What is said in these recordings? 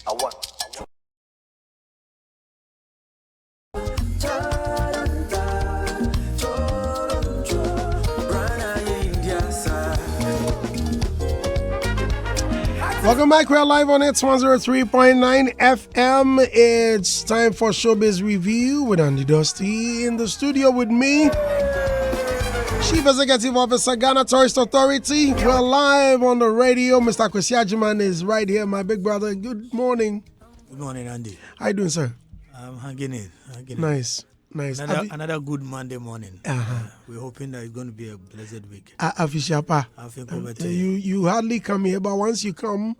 Welcome back. We're live on It's 103.9 FM. It's time for Showbiz Review with Andy Dusty in the studio with me, Chief Executive Officer, Ghana Tourist Authority. We're live on the radio. Mr. Akwasi Agyeman is right here, my big brother. Good morning. Good morning, Andy. How you doing, sir? I'm hanging in. Nice. Another good Monday morning. We're hoping that it's going to be a blessed week. Afishapa. You hardly come here, but once you come,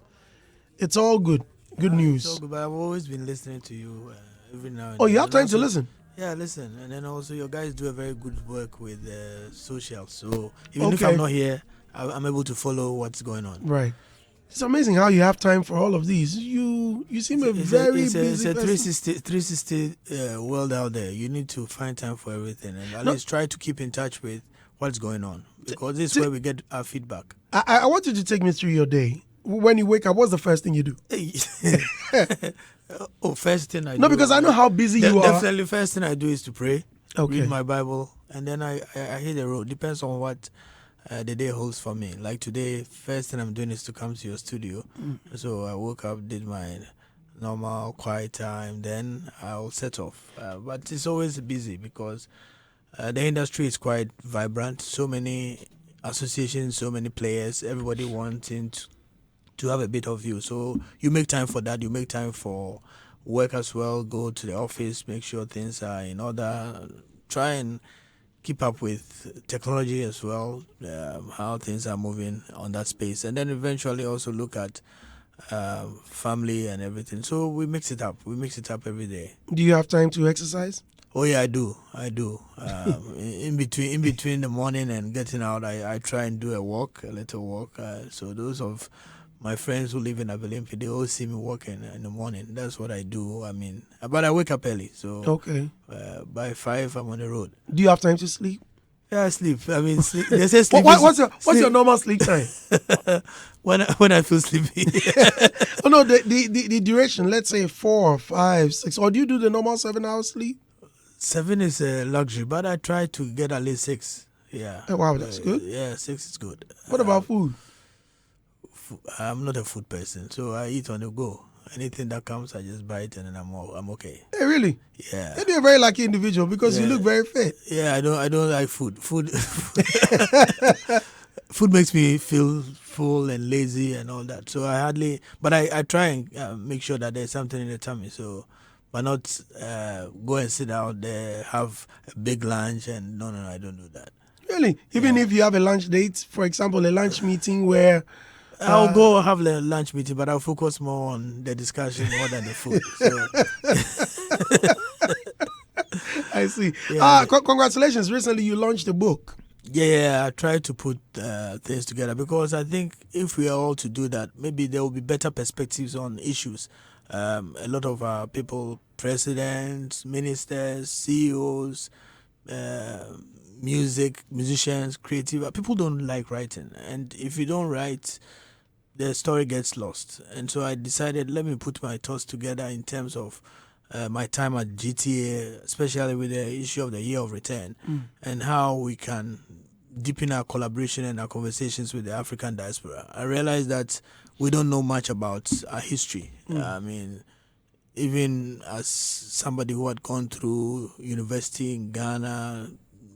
it's all good. Good news. It's all good, but I've always been listening to you every now and then. Oh, you have time to listen? Yeah, listen. And then also your guys do a very good work with social. So even if I'm not here, I'm able to follow what's going on. Right. It's amazing how you have time for all of these. You seem very busy. It's a 360 world out there. You need to find time for everything, and at least try to keep in touch with what's going on, because this is where we get our feedback. I want you to take me through your day. When you wake up, what's the first thing you do? First thing I do. No, because I know how busy you are. Definitely, first thing I do is to pray, read my Bible, and then I hit the road. Depends on what the day holds for me. Like today, first thing I'm doing is to come to your studio. So I woke up, did my normal quiet time, then I'll set off. But it's always busy because the industry is quite vibrant. So many associations, so many players, everybody wanting to have a bit of you. So you make time for that. You make time for work as well. Go to the office, make sure things are in order. Try and keep up with technology as well, how things are moving on that space. And then eventually also look at family and everything. So we mix it up. We mix it up every day. Do you have time to exercise? Oh yeah, I do. in between the morning and getting out, I try and do a little walk. So those of my friends who live in Abelimpi, they all see me walking in the morning. That's what I do. But I wake up early. So by 5, I'm on the road. Do you have time to sleep? Yeah, I sleep. Sleep. They say sleep. What's your normal sleep time? when I feel sleepy. Oh no, the duration. Let's say 4, 5, 6. Or do you do the normal 7-hour sleep? 7 is a luxury, but I try to get at least 6. Yeah. Oh, wow, that's good. Yeah, 6 is good. What about food? I'm not a food person, so I eat on the go. Anything that comes, I just buy it and then I'm okay. Hey, really? Yeah. You're a very lucky individual because you look very fit. Yeah, I don't like food. Food makes me feel full and lazy and all that. So I try and make sure that there's something in the tummy. So, but not go and sit out there, have a big lunch and no, I don't do that. Really? Even if you have a lunch date, for example, a lunch meeting where I'll go have a lunch meeting, but I'll focus more on the discussion more than the food. So. I see. Yeah. Congratulations. Recently, you launched a book. Yeah, I try to put things together because I think if we are all to do that, maybe there will be better perspectives on issues. A lot of our people, presidents, ministers, CEOs, musicians, creative, people don't like writing. And if you don't write, the story gets lost. And so I decided, let me put my thoughts together in terms of my time at GTA, especially with the issue of the year of return, and how we can deepen our collaboration and our conversations with the African diaspora. I realized that we don't know much about our history. Even as somebody who had gone through university in Ghana,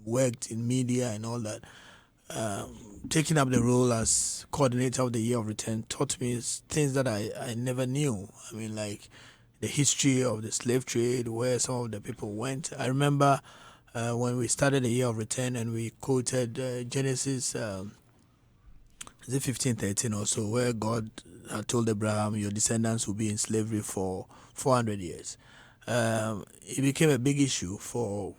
worked in media and all that, taking up the role as coordinator of the Year of Return taught me things that I never knew. Like the history of the slave trade, where some of the people went. I remember when we started the Year of Return and we quoted Genesis 15:13 or so, where God had told Abraham, your descendants will be in slavery for 400 years. It became a big issue for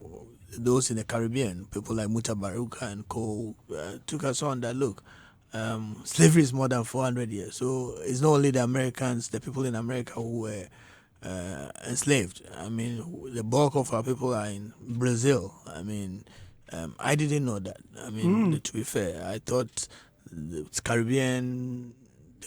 those in the Caribbean. People like Muta Baruka and co took us on that, look, slavery is more than 400 years. So it's not only the Americans, the people in America who were enslaved. The bulk of our people are in Brazil. I didn't know that. To be fair, I thought the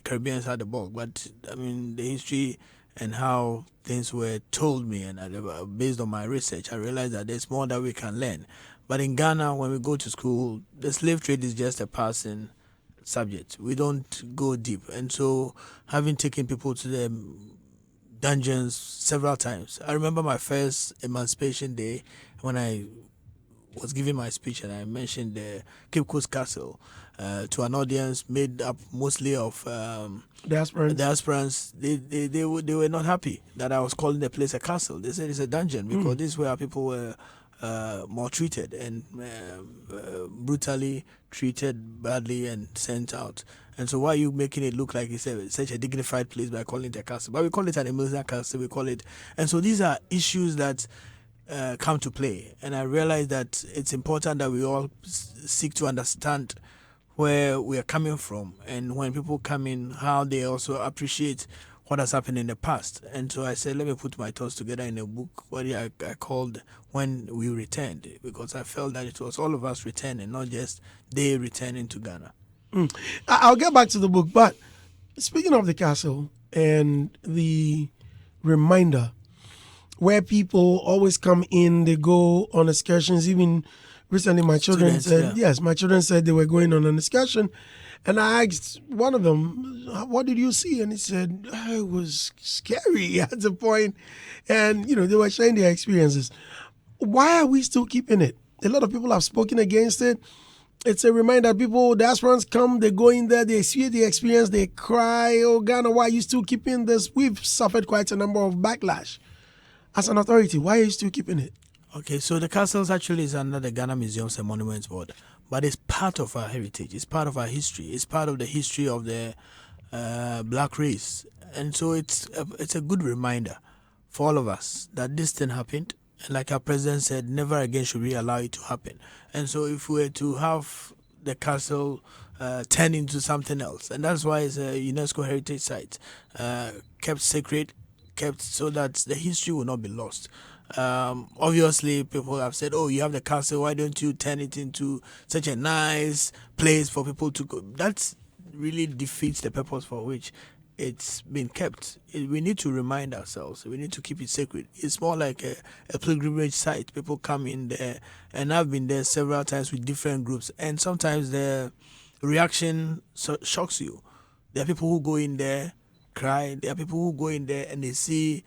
Caribbeans had the bulk, but the history and how things were told me, and based on my research, I realized that there's more that we can learn. But in Ghana, when we go to school, the slave trade is just a passing subject. We don't go deep. And so having taken people to the dungeons several times, I remember my first Emancipation Day when I was giving my speech and I mentioned the Cape Coast Castle to an audience made up mostly of diasporans. They were not happy that I was calling the place a castle. They said it's a dungeon because this is where people were maltreated and brutally treated badly and sent out. And so why are you making it look like it's such a dignified place by calling it a castle? But we call it an Emilsa castle, we call it. And so these are issues that come to play. And I realize that it's important that we all seek to understand where we are coming from, and when people come in, how they also appreciate what has happened in the past. And so I said, let me put my thoughts together in a book, what I called When We Returned, because I felt that it was all of us returning, not just they returning to Ghana. I'll get back to the book, but speaking of the castle and the reminder where people always come in, they go on excursions. Even recently, my children said they were going on an excursion. And I asked one of them, what did you see? And he said, it was scary at the point. And, they were sharing their experiences. Why are we still keeping it? A lot of people have spoken against it. It's a reminder people, diasporans come, they go in there, they see the experience, they cry, oh, Ghana, why are you still keeping this? We've suffered quite a number of backlash. As an authority, why are you still keeping it? Okay, so the castles actually is under the Ghana Museums and Monuments Board, but it's part of our heritage, it's part of our history, it's part of the history of the black race. And so it's a good reminder for all of us that this thing happened. And like our president said, never again should we allow it to happen. And so if we were to have the castle turn into something else, and that's why it's a UNESCO heritage site, kept sacred, kept so that the history will not be lost. Obviously, people have said, oh, you have the castle, why don't you turn it into such a nice place for people to go? That really defeats the purpose for which it's been kept. We need to remind ourselves. We need to keep it sacred. It's more like a pilgrimage site. People come in there, and I've been there several times with different groups, and sometimes the reaction shocks you. There are people who go in there, cry. There are people who go in there and they see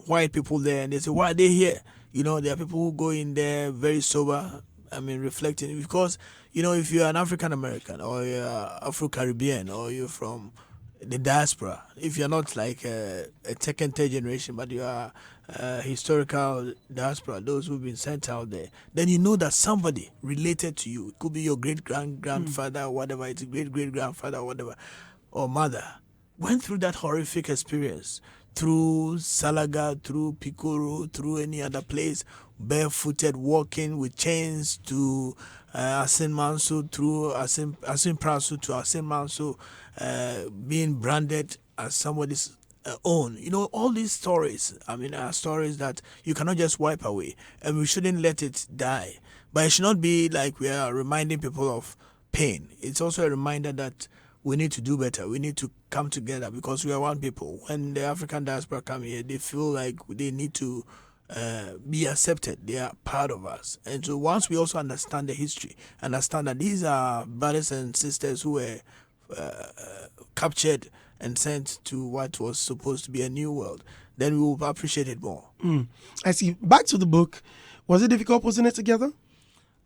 white people there, and they say, why are they here? There are people who go in there very sober, reflecting, because, if you're an African American or you're Afro-Caribbean or you're from the diaspora, if you're not like a second, third generation, but you are historical diaspora, those who've been sent out there, then you know that somebody related to you, it could be your great-grandfather or whatever, it's a great-great-grandfather or whatever, or mother, went through that horrific experience, through Salaga, through Pikuru, through any other place, barefooted, walking with chains to Asin Manso, through Asin Prasu to Asin Manso, being branded as somebody's own. All these stories, are stories that you cannot just wipe away, and we shouldn't let it die. But it should not be like we are reminding people of pain. It's also a reminder that we need to do better. We need to come together because we are one people. When the African diaspora come here, they feel like they need to be accepted. They are part of us. And so once we also understand the history, understand that these are brothers and sisters who were captured and sent to what was supposed to be a new world, then we will appreciate it more. I see. Back to the book. Was it difficult putting it together?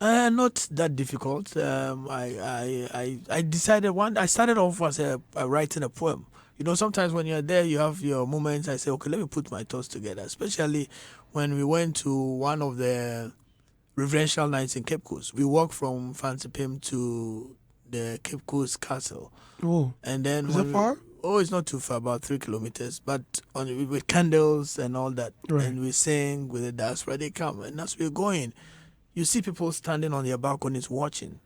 Not that difficult. I decided I started off as writing a poem. Sometimes when you're there, you have your moments. I say, okay, let me put my thoughts together. Especially when we went to one of the reverential nights in Cape Coast. We walked from Fansipim to the Cape Coast Castle. Oh, and then is it far? It's not too far, about 3 kilometers. But with candles and all that, right. And we sing with the diaspora. They come, and as we're going, you see people standing on their balconies watching.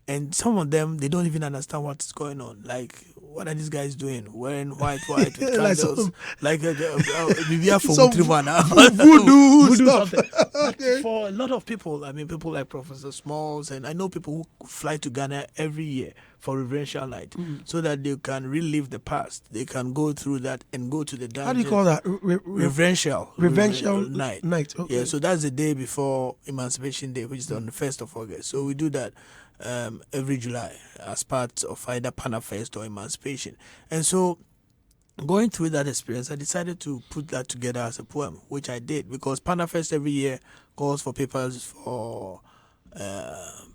And some of them, they don't even understand what's going on. Like, what are these guys doing? Wearing white with candles. like some voodoo stuff. Okay. For a lot of people, I mean, people like Professor Smalls, and I know people who fly to Ghana every year for reverential night, so that they can relive the past. They can go through that and go to the dungeon. How do you call that? Reverential night. Okay. Yeah, so that's the day before Emancipation Day, which is on the 1st of August. So we do that every July as part of either Panafest or Emancipation. And so, going through that experience, I decided to put that together as a poem, which I did, because Panafest every year calls for papers for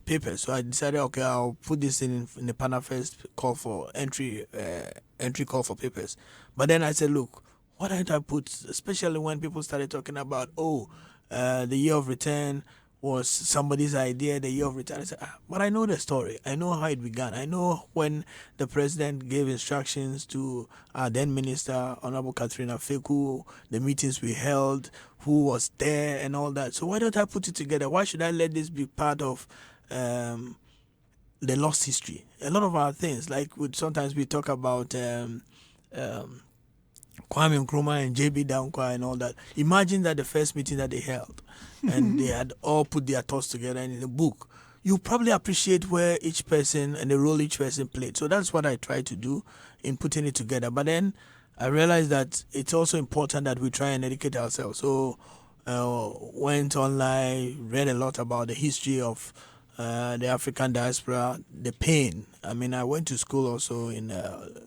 papers. So I decided, okay, I'll put this in the Panafest call for entry call for papers. But then I said, look, what did I put, especially when people started talking about, the year of return was somebody's idea, the year of return. I said, but I know the story. I know how it began. I know when the president gave instructions to our then minister, Honorable Katrina Feku, the meetings we held, who was there and all that. So why don't I put it together? Why should I let this be part of the lost history? A lot of our things, like sometimes we talk about Kwame Nkrumah and JB Dankwa and all that. Imagine that the first meeting that they held and they had all put their thoughts together in a book. You probably appreciate where each person and the role each person played. So that's what I try to do in putting it together. But then I realized that it's also important that we try and educate ourselves. So went online, read a lot about the history of the African diaspora, the pain. I mean, I went to school also in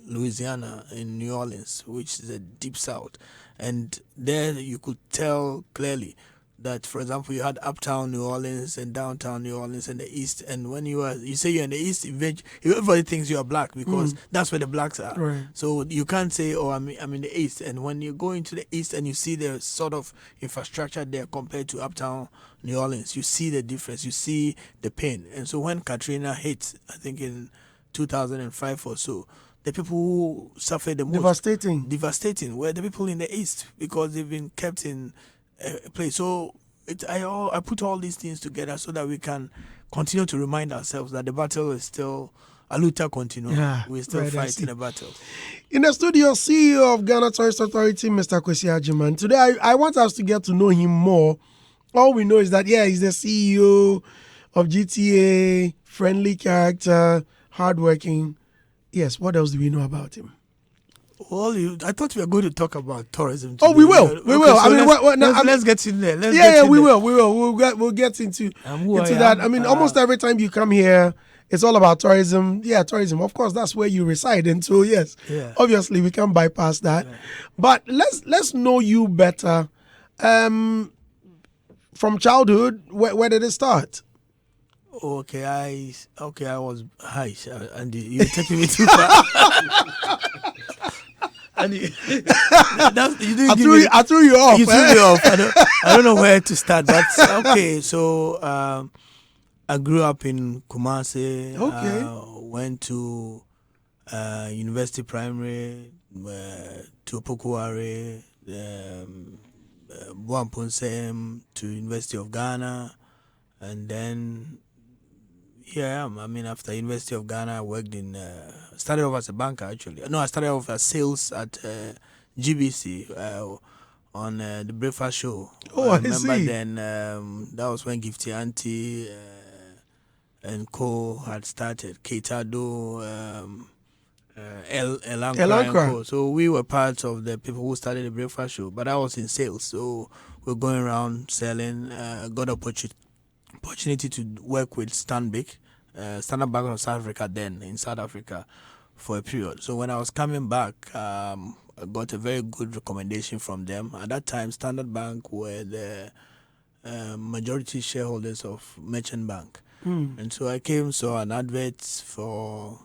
Louisiana, in New Orleans, which is a deep south. And there you could tell clearly that, for example, you had uptown New Orleans and downtown New Orleans and the east. And when you say you're in the east, everybody thinks you are black because that's where the blacks are. Right. So you can't say, I'm in the east. And when you go into the east and you see the sort of infrastructure there compared to uptown New Orleans, you see the difference. You see the pain. And so when Katrina hit, I think in 2005 or so, the people who suffered the most devastating were the people in the east, because they've been kept in place. So I put all these things together so that we can continue to remind ourselves that the battle is still a luta continua. Yeah, we're still fighting the battle. In the studio, CEO of Ghana Tourist Authority, Mr. Akwasi Agyeman. Today, I want us to get to know him more. All we know is that, he's the CEO of GTA, friendly character, hardworking. Yes, what else do we know about him? Well, I thought we were going to talk about tourism today. Oh, we will. We will. So let's get in there. We will. We'll get into that. I mean, almost every time you come here, it's all about tourism. Yeah, tourism. Of course, that's where you reside. And so, yes, obviously, we can't bypass that. Yeah. But let's know you better. From childhood, where did it start? Okay, I was high, and you're taking me too far. And I threw you off. You threw me off. I don't know where to start, but okay. So I grew up in Kumasi. Okay. Went to University Primary, to Pokuare, Buamponsem, to University of Ghana, and then here I am. I mean, after University of Ghana, I worked in, started off as a banker actually. No, I started off as sales at GBC on the breakfast show. Oh, I remember then that was when Gifty Auntie and Co had started. Keitado, Elankra. So we were part of the people who started the breakfast show, but I was in sales. So we're going around selling, got opportunity to work with Stanbic, Standard Bank of South Africa then, in South Africa for a period. So when I was coming back, I got a very good recommendation from them. At that time, Standard Bank were the majority shareholders of Merchant Bank. And so I saw an advert for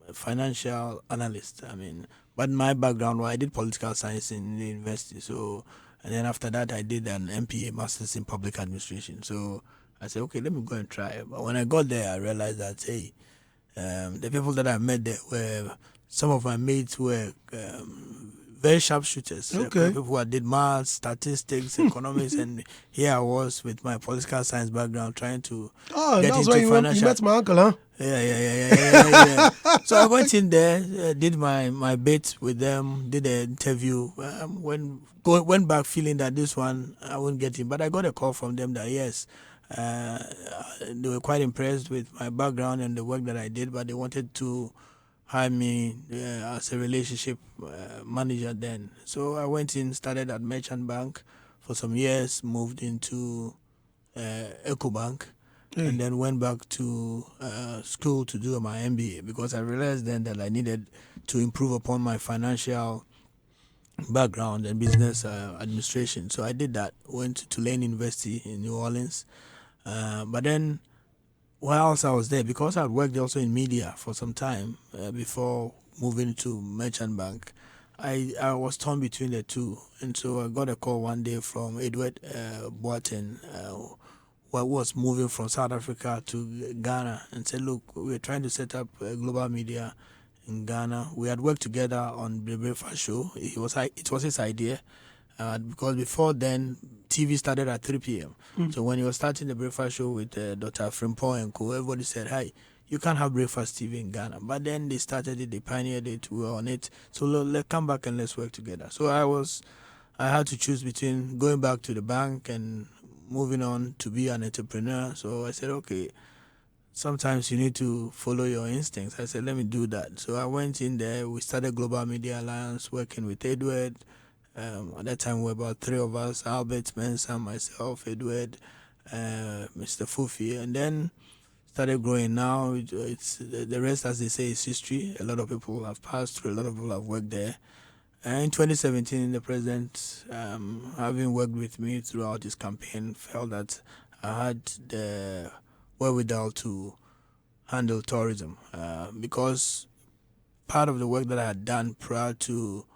a financial analyst. I mean, but my background was I did political science in the university. So, and then after that, I did an MPA, Masters in Public Administration. So I said, okay, let me go and try it. But when I got there, I realized that, the people that I met there were, some of my mates were very sharp shooters. Okay. People who did maths, statistics, economics, and here I was with my political science background trying to get that's into why financial. you met my uncle, huh? Yeah. So I went in there, did my bit with them, did an interview. Went back feeling that this one I wouldn't get in, but I got a call from them that yes, they were quite impressed with my background and the work that I did, but they wanted to hire me as a relationship manager then. So I went in, started at Merchant Bank for some years, moved into EcoBank, and then went back to school to do my MBA because I realized then that I needed to improve upon my financial background and business administration. So I did that, went to Tulane University in New Orleans. But then whilst I was there, because I'd worked also in media for some time before moving to Merchant Bank, I was torn between the two. And so I got a call one day from Edward Boateng, who was moving from South Africa to Ghana, and said, look, we're trying to set up global media in Ghana. We had worked together on the breakfast show. It was his idea. Because before then, TV started at 3 p.m. So when he was starting the breakfast show with Dr. Frimpong and co, everybody said, hey, you can't have breakfast TV in Ghana. But then they started it, they pioneered it, we were on it. So let's come back and let's work together. So I had to choose between going back to the bank and moving on to be an entrepreneur. So I said, okay, sometimes you need to follow your instincts. I said, let me do that. So I went in there, we started Global Media Alliance, working with Edward. At that time, we were about 3 of us: Albert, Mensah, myself, Edward, Mr. Fufi, and then started growing. Now it's the rest, as they say, is history. A lot of people have passed through. A lot of people have worked there. And in 2017, the president, having worked with me throughout his campaign, felt that I had the wherewithal to handle tourism because part of the work that I had done prior to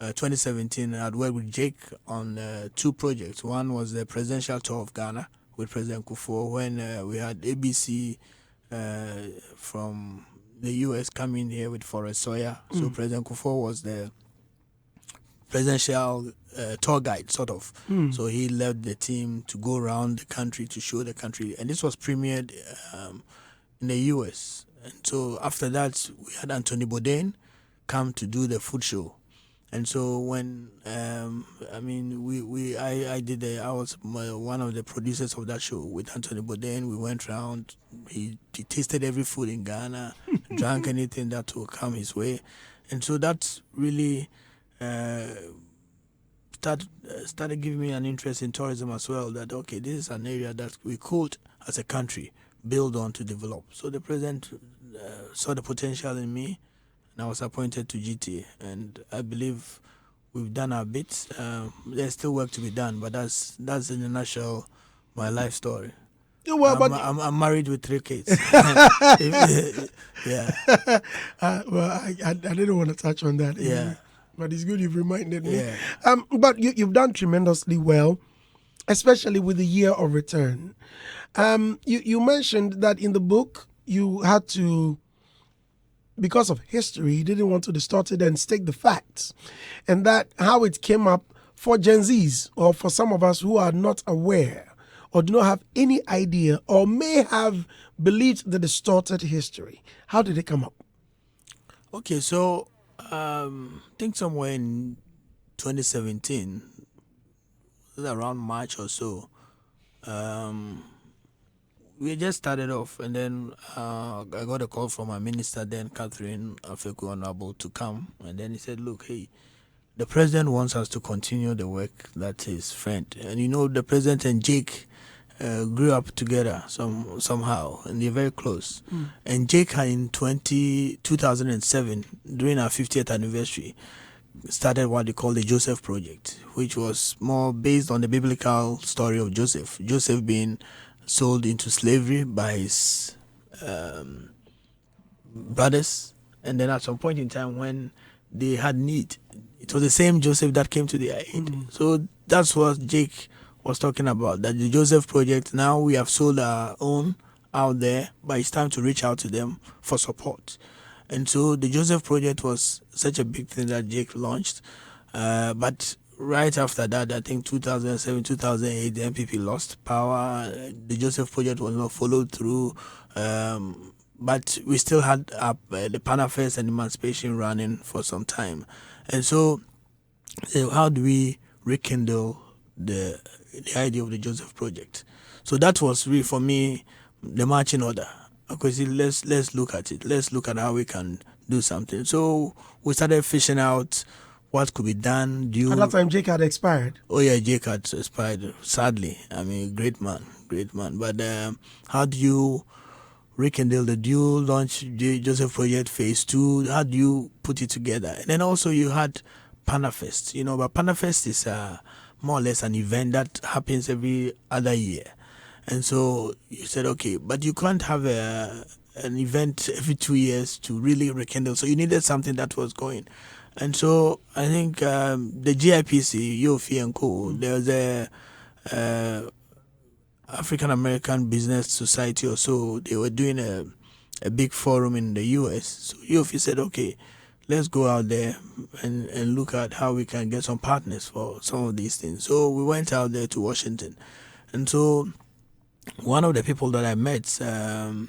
2017, I had worked with Jake on 2 projects. One was the presidential tour of Ghana with President Kufuor, when we had ABC from the US coming here with Forrest Sawyer. So President Kufuor was the presidential tour guide, sort of. So he led the team to go around the country to show the country. And this was premiered in the US. And so after that, we had Anthony Bourdain come to do the food show. And so when I was one of the producers of that show with Anthony Bourdain. We went around. He tasted every food in Ghana, drank anything that would come his way, and so that really started giving me an interest in tourism as well. That okay, this is an area that we could, as a country, build on to develop. So the president saw the potential in me. And I was appointed to GT, and I believe we've done our bit. There's still work to be done, but that's in a nutshell my life story. Well, I'm married with 3 kids. Yeah. I didn't want to touch on that. Yeah. But it's good you've reminded me. Yeah. But you've done tremendously well, especially with the year of return. You mentioned that in the book you had to, because of history, you didn't want to distort it and state the facts. And that how it came up for Gen Zs, or for some of us who are not aware or do not have any idea or may have believed the distorted history. How did it come up? Okay, so I think somewhere in 2017, around March or so, we just started off, and then I got a call from my minister then, Catherine Afeku Honorable, to come. And then he said, look, hey, the president wants us to continue the work that his friend. And you know, the president and Jake grew up together somehow, and they're very close. And Jake had in 2007, during our 50th anniversary, started what they call the Joseph Project, which was more based on the biblical story of Joseph. Joseph being sold into slavery by his brothers, and then at some point in time when they had need, it was the same Joseph that came to their aid. So that's what Jake was talking about, that the Joseph Project, now we have sold our own out there, but it's time to reach out to them for support. And so the Joseph Project was such a big thing that Jake launched. But right after that, I think 2007, 2008, the MPP lost power. The Joseph Project was not followed through. But we still had the Panafest and Emancipation running for some time. And so how do we rekindle the idea of the Joseph Project? So that was really, for me, the marching order. Akwasi, let's look at it. Let's look at how we can do something. So we started fishing out what could be done. At that time, Jake had expired. Oh yeah, Jake had expired. Sadly, I mean, great man. But how do you rekindle the dual launch Joseph Project Phase 2? How do you put it together? And then also you had Panafest. But Panafest is more or less an event that happens every other year. And so you said, okay, but you can't have an event every 2 years to really rekindle. So you needed something that was going. And so I think the GIPC, UOFI and Co., there was a African American Business Society or so. They were doing a big forum in the US. So UOFI said, okay, let's go out there and look at how we can get some partners for some of these things. So we went out there to Washington. And so one of the people that I met, the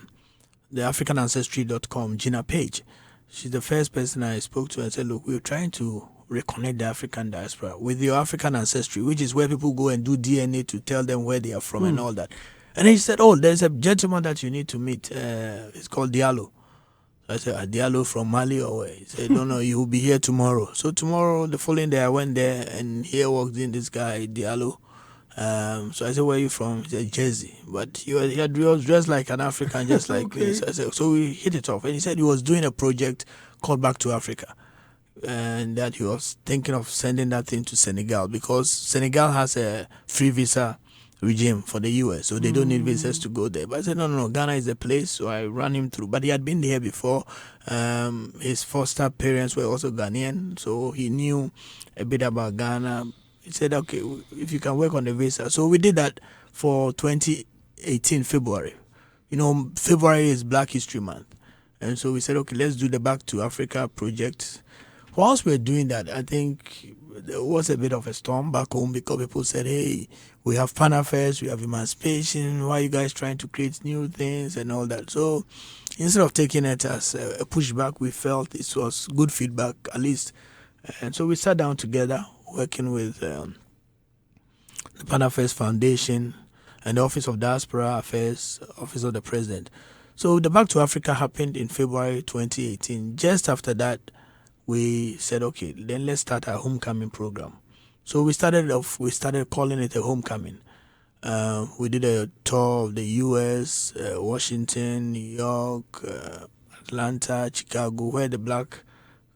AfricanAncestry.com, Gina Page, she's the first person I spoke to and said, look, we're trying to reconnect the African diaspora with your African ancestry, which is where people go and do DNA to tell them where they are from and all that. And then she said, oh, there's a gentleman that you need to meet. It's called Diallo. I said, Diallo from Mali or where? He said, no, he will be here tomorrow. So tomorrow, the following day, I went there and here walked in this guy, Diallo. So I said, where are you from? He said, Jersey. But he was dressed like an African, just like me. So I said, so we hit it off. And he said he was doing a project called Back to Africa. And that he was thinking of sending that thing to Senegal because Senegal has a free visa regime for the US, so they don't need visas to go there. But I said, no, Ghana is the place, so I ran him through. But he had been there before. His foster parents were also Ghanaian, so he knew a bit about Ghana. He said, okay, if you can work on the visa. So we did that for 2018 February. February is Black History Month. And so we said, okay, let's do the Back to Africa project. Whilst we're doing that, I think there was a bit of a storm back home because people said, hey, we have Panafest, we have Emancipation, why are you guys trying to create new things and all that? So instead of taking it as a pushback, we felt it was good feedback at least. And so we sat down together working with the Panafest Foundation and the Office of Diaspora Affairs, Office of the President. So the Back to Africa happened in February 2018. Just after that, we said, okay, then let's start our homecoming program. So we started calling it a homecoming. We did a tour of the US, Washington, New York, Atlanta, Chicago, where the Black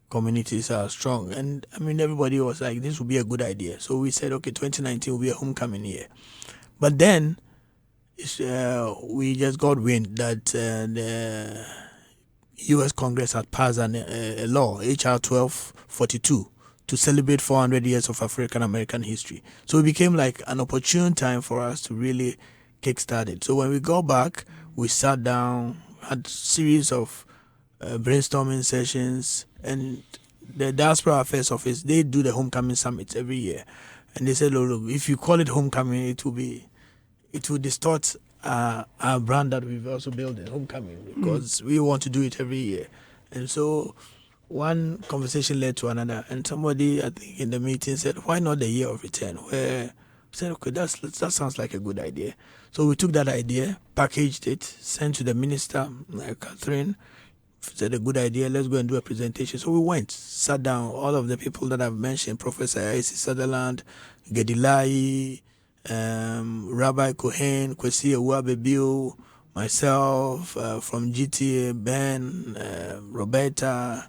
communities are strong. And I mean, everybody was like, this would be a good idea. So we said, okay, 2019 will be a homecoming year. But then we just got wind that the U.S. Congress had passed a law, H.R. 1242, to celebrate 400 years of African American history. So it became like an opportune time for us to really kickstart it. So when we got back, we sat down, had a series of brainstorming sessions, and the Diaspora Affairs Office, they do the homecoming summits every year. And they said, look, if you call it homecoming, it will distort our brand that we've also built in homecoming because we want to do it every year. And so one conversation led to another, and somebody, I think in the meeting, said, why not the year of return? Where we said, okay, that sounds like a good idea. So we took that idea, packaged it, sent to the minister, Catherine, said a good idea, let's go and do a presentation. So we went, sat down, all of the people that I've mentioned, Professor A.C. Sutherland, Gedilai, Rabbi Cohen, Kwesi Agyeman, myself, from GTA, Ben, Roberta,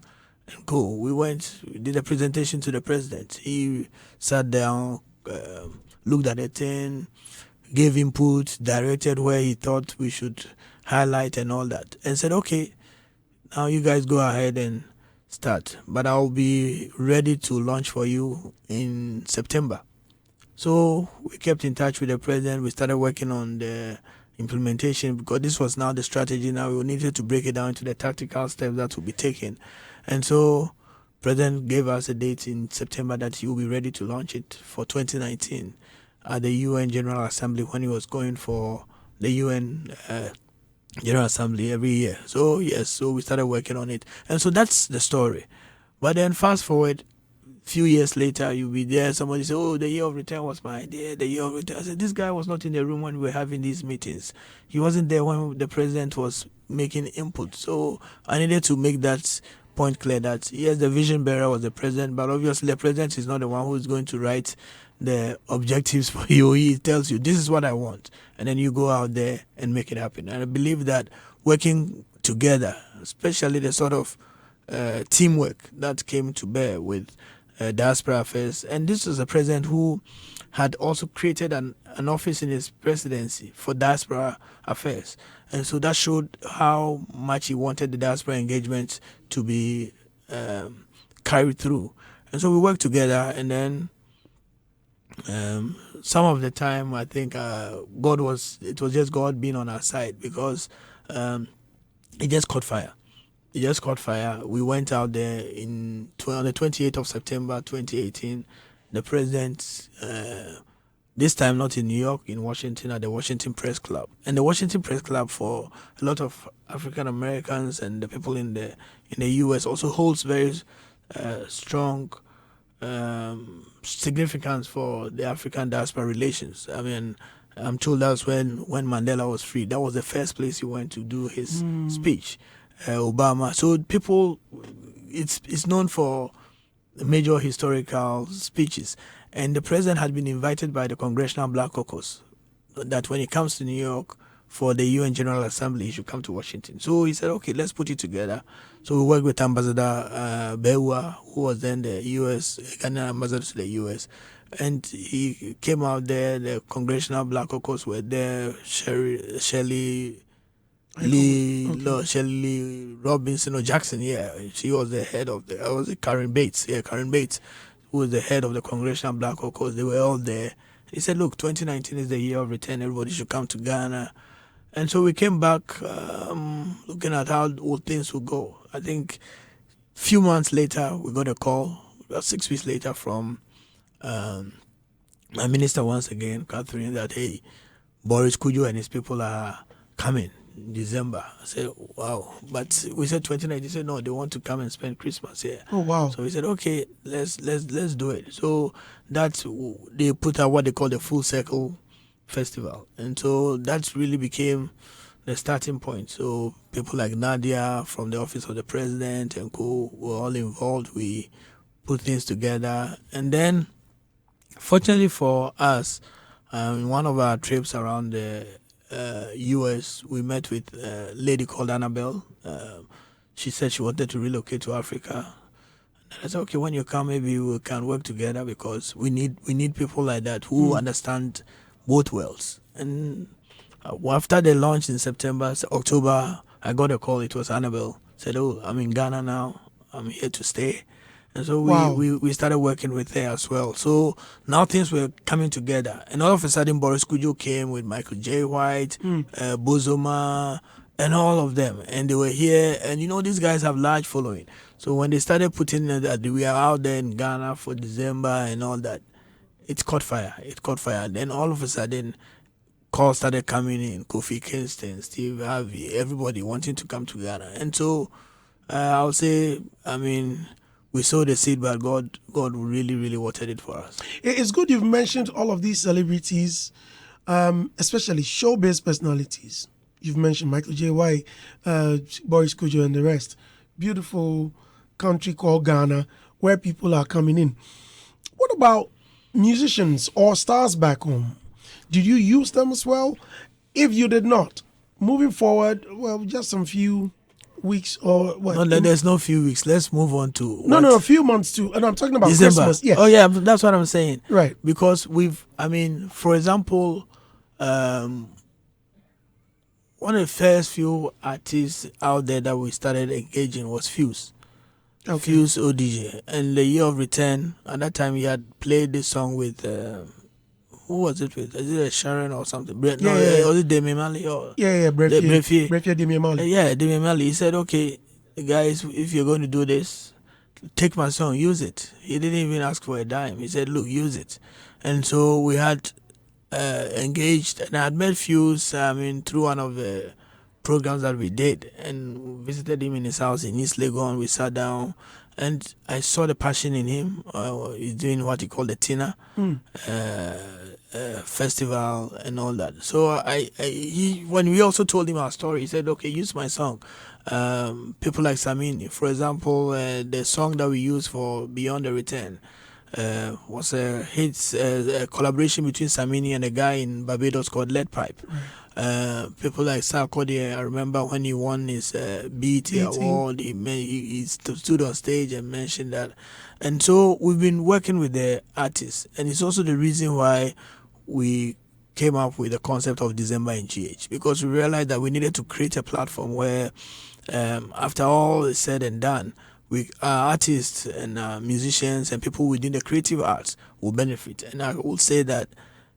and Co. We did a presentation to the president. He sat down, looked at the thing, gave input, directed where he thought we should highlight and all that, and said, okay, now you guys go ahead and start, but I'll be ready to launch for you in September. So we kept in touch with the president. We started working on the implementation because this was now the strategy. Now we needed to break it down into the tactical steps that would be taken. And so President gave us a date in September that he will be ready to launch it for 2019 at the UN General Assembly when he was going for the UN General Assembly every year. So yes, so we started working on it, and so that's the story. But then fast forward, few years later, you'll be there. Somebody say, "Oh, the year of return was my idea. The year of return." I said, "This guy was not in the room when we were having these meetings. He wasn't there when the president was making input." So I needed to make that point clear that yes, the vision bearer was the president, but obviously the president is not the one who is going to write the objectives for you. He tells you, "This is what I want," and then you go out there and make it happen. And I believe that working together, especially the sort of teamwork that came to bear with Diaspora Affairs, and this was a president who had also created an office in his presidency for Diaspora Affairs, and so that showed how much he wanted the diaspora engagement to be carried through. And so we worked together, and then some of the time I think it was just God being on our side, because it just caught fire. It just caught fire. We went out there on the 28th of September 2018. The president, this time not in New York, in Washington, at the Washington Press Club. And the Washington Press Club, for a lot of African Americans and the people in the U.S., also holds very strong significance for the African diaspora relations. I mean, I'm told that's when Mandela was free. That was the first place he went to do his speech. Obama. So people, it's known for major historical speeches. And the president had been invited by the Congressional Black Caucus that when he comes to New York for the UN General Assembly, he should come to Washington. So he said, okay, let's put it together. So we worked with Ambassador Bewa, who was then the Ghanaian ambassador to the US. And he came out there, the Congressional Black Caucus were there, Shelley Robinson or Jackson, she was the head of Karen Bates, who was the head of the Congressional Black Caucus. They were all there. He said, look, 2019 is the year of return. Everybody should come to Ghana. And so we came back looking at how all things would go. I think a few months later, we got a call, about 6 weeks later, from my minister once again, Catherine, that, hey, Boris Kujo and his people are coming in December. I said, wow. But we said 2019. He said, no, they want to come and spend Christmas here. Oh, wow. So we said, okay, let's do it. So they put out what they call the Full Circle Festival. And so that really became the starting point. So people like Nadia from the Office of the President and co were all involved. We put things together. And then, fortunately for us, in one of our trips around the U.S., we met with a lady called Annabelle. She said she wanted to relocate to Africa. And I said, okay, when you come, maybe we can work together, because we need people like that who understand both worlds. And after the launch in October, I got a call. It was Annabelle. Said, oh, I'm in Ghana now. I'm here to stay. And so we started working with her as well. So now things were coming together. And all of a sudden, Boris Kujo came with Michael J. White, Bozoma, and all of them. And they were here. And, these guys have large following. So when they started putting that we are out there in Ghana for December and all that, it caught fire. Then all of a sudden, calls started coming in. Kofi Kingston, Steve Harvey, everybody wanting to come to Ghana. And so I would say, we sowed the seed, but God really, really watered it for us. It's good you've mentioned all of these celebrities, especially showbiz personalities. You've mentioned Michael J. White, Boris Kujo, and the rest. Beautiful country called Ghana, where people are coming in. What about musicians or stars back home? Did you use them as well? If you did not, moving forward, well, just some few weeks or what? No, there's no few weeks. Let's move on to a few months too. And I'm talking about December. Christmas. Yes. Oh yeah, that's what I'm saying. Right. Because for example, one of the first few artists out there that we started engaging was Fuse. Okay. Fuse ODJ. And the year of return, at that time he had played this song with who was it with? Is it a Sharon or something? Was it Demi Mali? Brefier Demi Mali. Demi Mali. He said, okay, guys, if you're going to do this, take my song, use it. He didn't even ask for a dime. He said, look, use it. And so we had engaged, and I had met Fuse, through one of the programs that we did, and visited him in his house in East Legon. We sat down, and I saw the passion in him. He's doing what he called the Tina festival and all that. So when we also told him our story, he said, okay, use my song. People like Samini, for example, the song that we used for Beyond the Return was a hit, a collaboration between Samini and a guy in Barbados called Lead Pipe. People like Sarkodie, I remember when he won his BET award, he stood on stage and mentioned that. And so we've been working with the artists, and it's also the reason why we came up with the concept of December in GH, because we realized that we needed to create a platform where, after all is said and done, our artists and musicians and people within the creative arts will benefit. And I will say that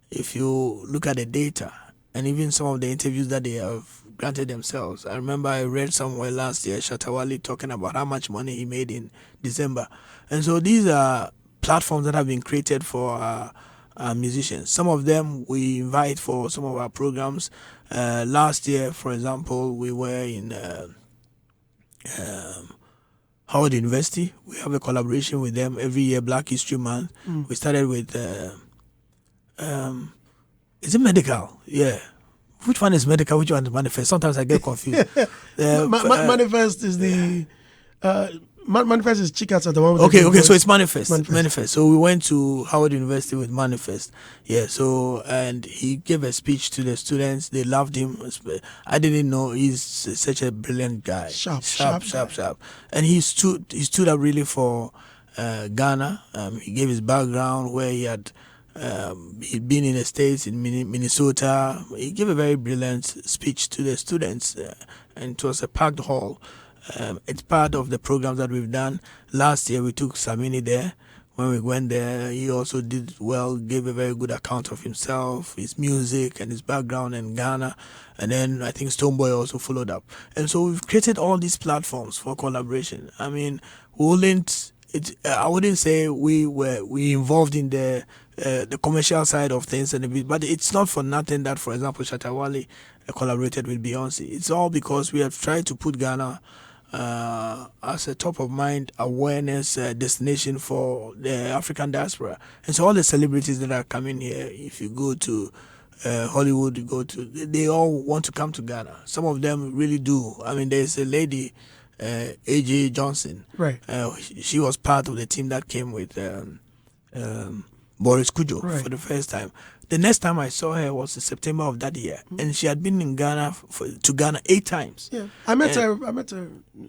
if you look at the data and even some of the interviews that they have granted themselves, I remember I read somewhere last year Shatawale talking about how much money he made in December. And so these are platforms that have been created for our musicians. Some of them we invite for some of our programs. Last year, for example, we were in Howard University. We have a collaboration with them every year, Black History Month. We started with, is it medical? Yeah. Which one is medical? Which one is manifest? Sometimes I get confused. Manifest is the... Manifest is Chicas at the one. Okay, so it's Manifest. So we went to Howard University with Manifest. Yeah, so, and he gave a speech to the students. They loved him. I didn't know he's such a brilliant guy. Sharp. And he stood up really for Ghana. He gave his background where he had he'd been in the States, in Minnesota. He gave a very brilliant speech to the students, and it was a packed hall. It's part of the programs that we've done. Last year we took Samini there. When we went there, he also did well, gave a very good account of himself, his music and his background in Ghana. And then I think Stoneboy also followed up. And so we've created all these platforms for collaboration. I mean, I wouldn't say we involved in the commercial side of things, but it's not for nothing that, for example, Shatawale collaborated with Beyonce. It's all because we have tried to put Ghana as a top-of-mind awareness destination for the African diaspora. And so all the celebrities that are coming here, if you go to Hollywood, they all want to come to Ghana. Some of them really do. I mean, there's a lady, AJ Johnson. Right. She was part of the team that came with Boris Kujo for the first time. The next time I saw her was in September of that year, and she had been in Ghana to Ghana 8 times. Yeah, I met her.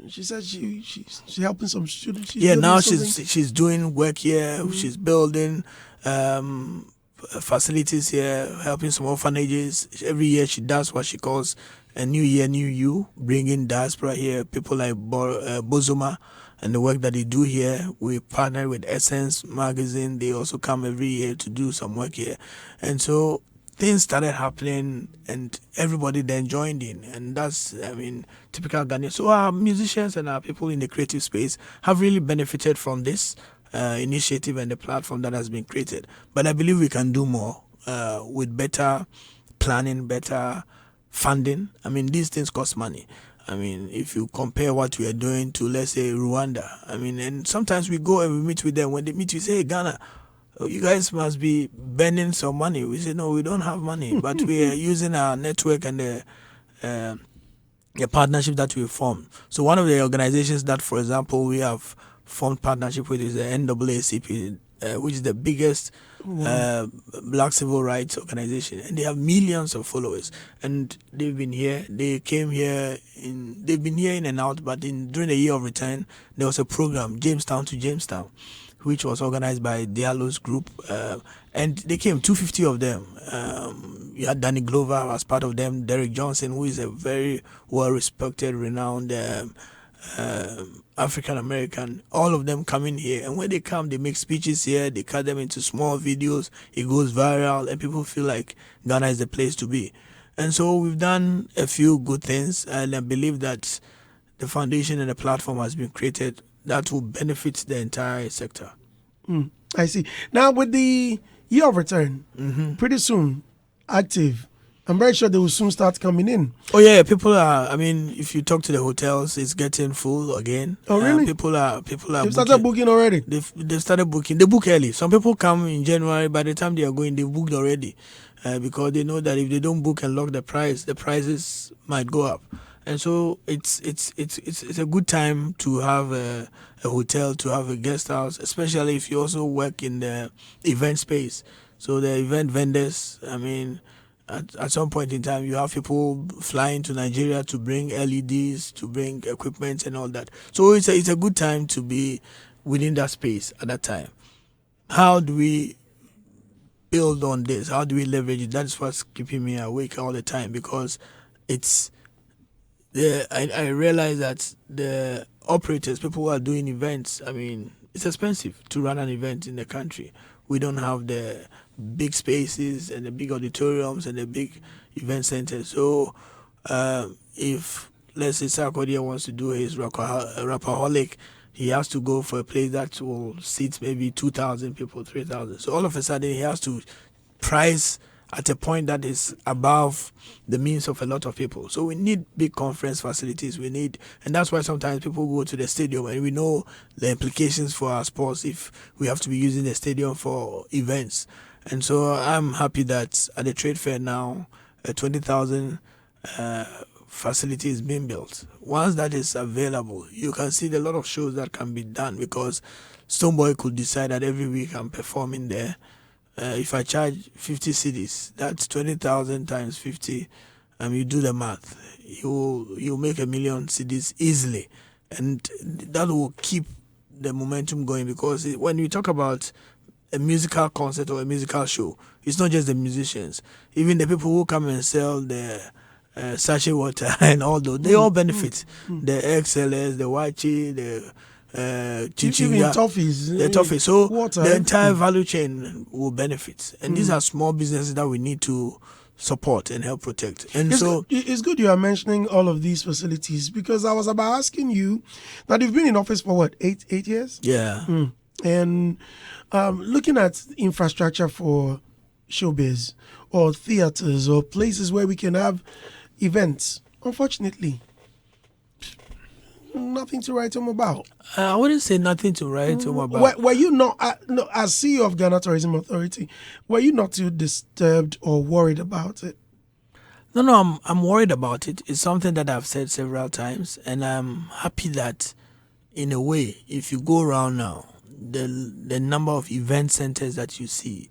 She said she's helping some students. Now she's doing work here. She's building facilities here, helping some orphanages. Every year she does what she calls a New Year, New You, bringing diaspora here. People like Bozuma. And the work that they do here, we partner with Essence Magazine. They also come every year to do some work here. And so things started happening, and everybody then joined in. And that's, typical Ghanaian. So our musicians and our people in the creative space have really benefited from this initiative and the platform that has been created. But I believe we can do more with better planning, better funding. These things cost money. If you compare what we are doing to, let's say, Rwanda, and sometimes we go and we meet with them. When they meet, we say, hey, Ghana, you guys must be burning some money. We say, no, we don't have money, but we are using our network and the partnership that we formed. So one of the organizations that, for example, we have formed partnership with is the NAACP, which is the biggest black civil rights organization, and they have millions of followers. And they've been here. They came here. They've been here in and out. But during the year of return, there was a program, Jamestown to Jamestown, which was organized by Diallo's group, and they came 250 of them. You had Danny Glover as part of them, Derek Johnson, who is a very well-respected, renowned African American. All of them coming here, and when they come, they make speeches here. They cut them into small videos. It goes viral, and people feel like Ghana is the place to be. And so we've done a few good things, and I believe that the foundation and the platform has been created that will benefit the entire sector. I see. Now, with the year of return, pretty soon, active, I'm very sure they will soon start coming in. Oh yeah, people are. I mean, if you talk to the hotels, it's getting full again. Oh really? People are. They've started booking already. They've started booking. They book early. Some people come in January. By the time they are going, they booked already, because they know that if they don't book and lock the prices might go up. And so it's a good time to have a hotel, to have a guest house, especially if you also work in the event space. So the event vendors, I mean, at some point in time, you have people flying to Nigeria to bring LEDs, to bring equipment and all that. So it's a good time to be within that space at that time. How do we build on this? How do we leverage it? That's what's keeping me awake all the time, because I realize that the operators, people who are doing events, I mean, it's expensive to run an event in the country. We don't have the big spaces and the big auditoriums and the big event centers. So if, let's say, Sarkodie wants to do his Rapaholic, he has to go for a place that will seat maybe 2,000 people, 3,000. So all of a sudden he has to price at a point that is above the means of a lot of people. So we need big conference facilities. And that's why sometimes people go to the stadium, and we know the implications for our sports if we have to be using the stadium for events. And so I'm happy that at the trade fair now, a 20,000 facility is being built. Once that is available, you can see a lot of shows that can be done, because Stoneboy could decide that every week I'm performing there. If I charge 50 cedis, that's 20,000 times 50. You do the math. You'll make 1 million cedis easily, and that will keep the momentum going. Because when you talk about a musical concert or a musical show, it's not just the musicians. Even the people who come and sell the sachet water and all those, they all benefit. The XLS, the Wachi, the Even toffees. The toffees. So water, the entire value chain will benefit. And these are small businesses that we need to support and help protect. And it's good you are mentioning all of these facilities, because I was about asking you that you've been in office for what, eight years? Yeah. And looking at infrastructure for showbiz or theaters or places where we can have events, unfortunately, nothing to write home about. I wouldn't say nothing to write home about. Were you not, as CEO of Ghana Tourism Authority, were you not too disturbed or worried about it? No, I'm worried about it. It's something that I've said several times, and I'm happy that, in a way, if you go around now, the number of event centers that you see,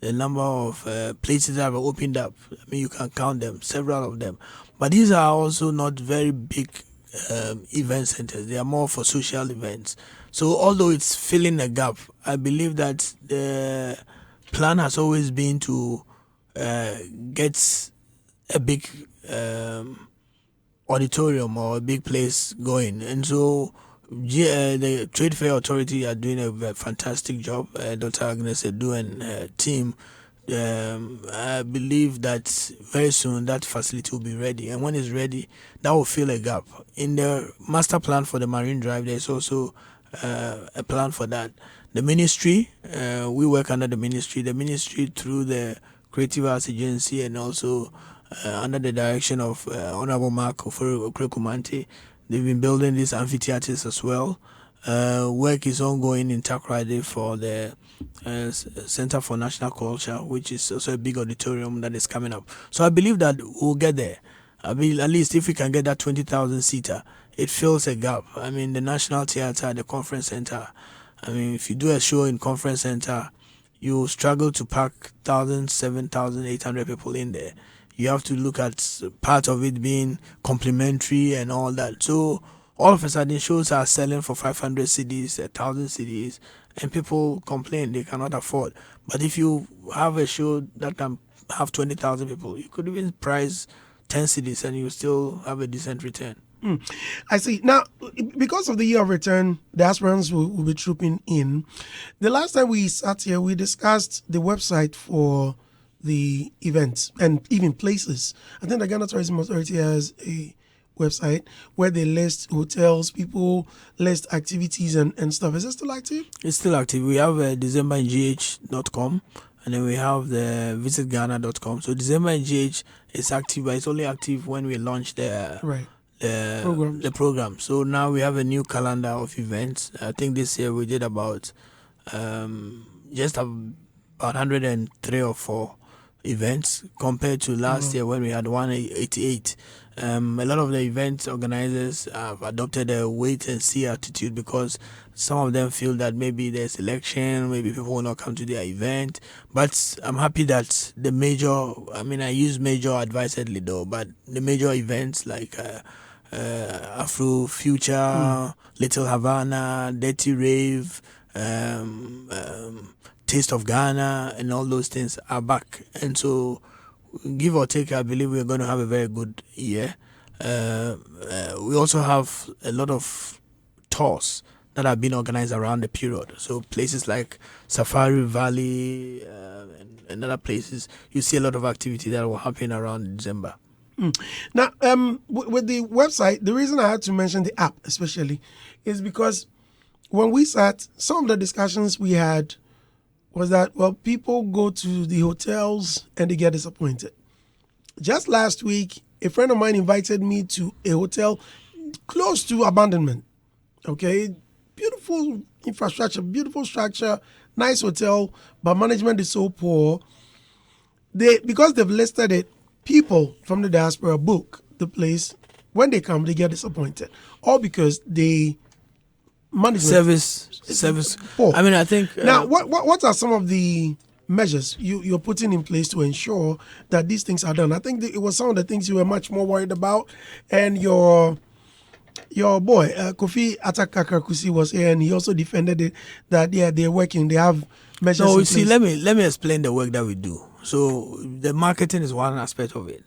the number of places that have opened up, I mean, you can count them, several of them. But these are also not very big event centers. They are more for social events. So although it's filling a gap, I believe that the plan has always been to get a big auditorium or a big place going. And so the Trade Fair Authority are doing a fantastic job. Dr. Agnes Edu and her team. I believe that very soon that facility will be ready, and when it's ready, that will fill a gap. In the master plan for the Marine Drive, there's also a plan for that. The ministry, we work under the ministry through the Creative Arts Agency, and also under the direction of Honorable Mark Ofori-Okumanti. They've been building these amphitheaters as well. Work is ongoing in Takoradi for the Center for National Culture, which is also a big auditorium that is coming up. So I believe that we'll get there. I mean, at least if we can get that 20,000 seater, it fills a gap. I mean, the National Theatre, the Conference Center. I mean, if you do a show in Conference Center, you struggle to pack 7,800 people in there. You have to look at part of it being complimentary and all that. So all of a sudden, shows are selling for 500 cedis, 1,000 cedis, and people complain they cannot afford. But if you have a show that can have 20,000 people, you could even price 10 cedis and you still have a decent return. I see. Now, because of the year of return, the aspirants will be trooping in. The last time we sat here, we discussed the website for the events and even places. I think the Ghana Tourism Authority has a website where they list hotels, people list activities and stuff. Is it still active? It's still active. We have decemberngh.com, and then we have the visitghana.com. So decemberngh is active, but it's only active when we launch the program. So now we have a new calendar of events. I think this year we did about just about 103 or 4 events compared to last year when we had 188. A lot of the event organizers have adopted a wait and see attitude because some of them feel that maybe there's election, maybe people will not come to their event. But I'm happy that the major, I use major advisedly though, but the major events like Afro Future, Little Havana, Dirty Rave, Taste of Ghana, and all those things are back. And so, give or take, I believe we're going to have a very good year. We also have a lot of tours that have been organized around the period. So places like Safari Valley and other places, you see a lot of activity that will happen around December. Now, with the website, the reason I had to mention the app especially is because when we sat, some of the discussions we had was that, well, people go to the hotels and they get disappointed. Just last week, a friend of mine invited me to a hotel close to abandonment. Okay, beautiful infrastructure, beautiful structure, nice hotel, but management is so poor. Because they've listed it, people from the diaspora book the place. When they come, they get disappointed, all because they management service poor. I think now what are some of the measures you're putting in place to ensure that these things are done? I think it was some of the things you were much more worried about, and your boy Kofi Atakakusi was here, and he also defended it that they're working, they have measures. So in you see, place. let me explain the work that we do. So the marketing is one aspect of it.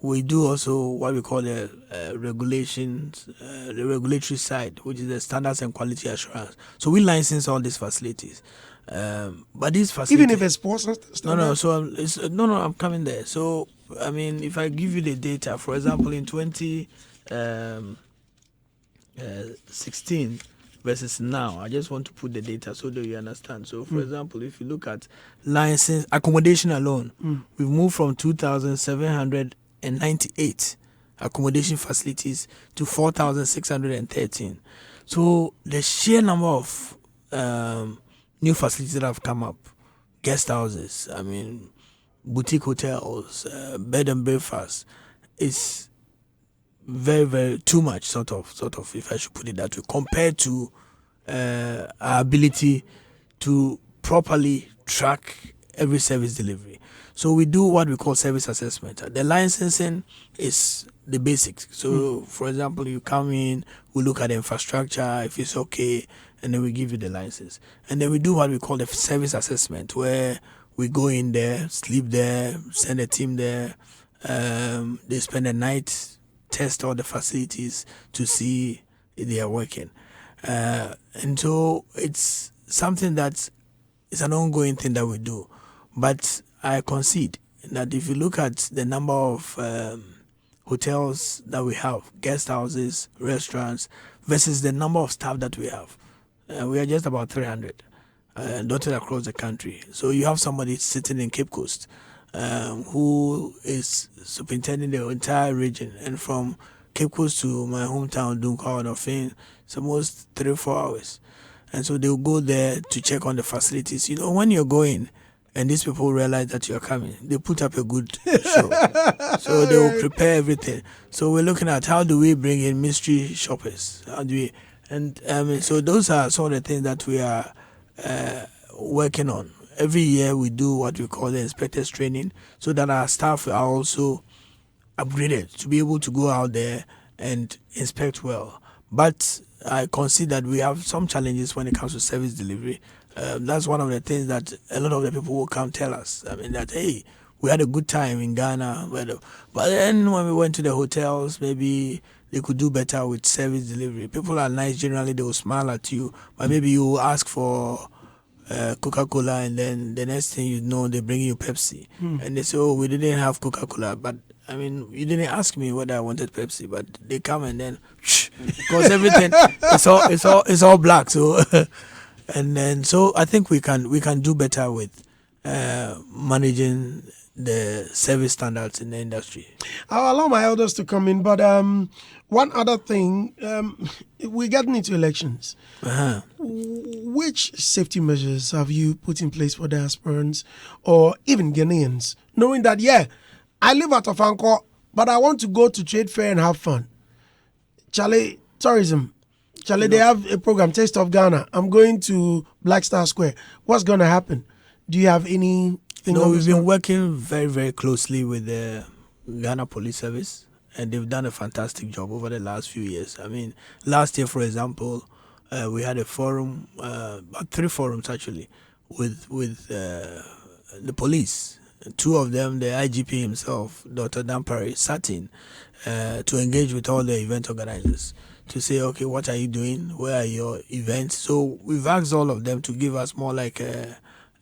We do also what we call the regulations, the regulatory side, which is the standards and quality assurance. So we license all these facilities. But these facilities, even if it's sports I'm coming there. So if I give you the data, for example, in 2016 versus now, I just want to put the data so that you understand. So, for example, if you look at license accommodation alone, we've moved from 2,798 accommodation facilities to 4,613. So the sheer number of new facilities that have come up, guest houses, boutique hotels, bed and breakfast, is very, very too much, sort of, if I should put it that way, compared to our ability to properly track every service delivery. So we do what we call service assessment. The licensing is the basics. So, for example, you come in, we look at the infrastructure, if it's okay, and then we give you the license. And then we do what we call the service assessment, where we go in there, sleep there, send a team there, they spend a night, test all the facilities to see if they are working. And so it's something that is an ongoing thing that we do. But I concede that if you look at the number of hotels that we have, guest houses, restaurants, versus the number of staff that we have, we are just about 300 dotted across the country. So you have somebody sitting in Cape Coast who is superintending the entire region, and from Cape Coast to my hometown, Duncan or Fane, it's almost 3-4 hours. And so they'll go there to check on the facilities. When you're going and these people realize that you're coming, they put up a good show. So they will prepare everything. So we're looking at how do we bring in mystery shoppers? How do we? And so those are some of the things that we are working on. Every year we do what we call the inspectors training, so that our staff are also upgraded to be able to go out there and inspect well. But I concede that we have some challenges when it comes to service delivery. That's one of the things that a lot of the people will come tell us. That, hey, we had a good time in Ghana. But then when we went to the hotels, maybe they could do better with service delivery. People are nice generally, they will smile at you, but maybe you will ask for Coca-Cola, and then the next thing you know, they bring you Pepsi. And they say, oh, we didn't have Coca-Cola. But I mean, you didn't ask me whether I wanted Pepsi, but they come and then because everything it's all black. So and then so I think we can do better with managing the service standards in the industry. I'll allow my elders to come in, but one other thing, we're getting into elections. Uh-huh. Which safety measures have you put in place for diasporans or even Ghanaians, knowing that, I live out of Anchor, but I want to go to trade fair and have fun? Charlie, tourism. Charlie, they have a program, Taste of Ghana. I'm going to Black Star Square. What's going to happen? Do you have anything? No, we've been working very, very closely with the Ghana Police Service, and they've done a fantastic job over the last few years. I mean, last year, for example, we had a forum, 3 forums actually, with the police. 2 of them, the IGP himself, Dr. Dampari, sat in to engage with all the event organizers to say, okay, what are you doing? Where are your events? So we've asked all of them to give us more like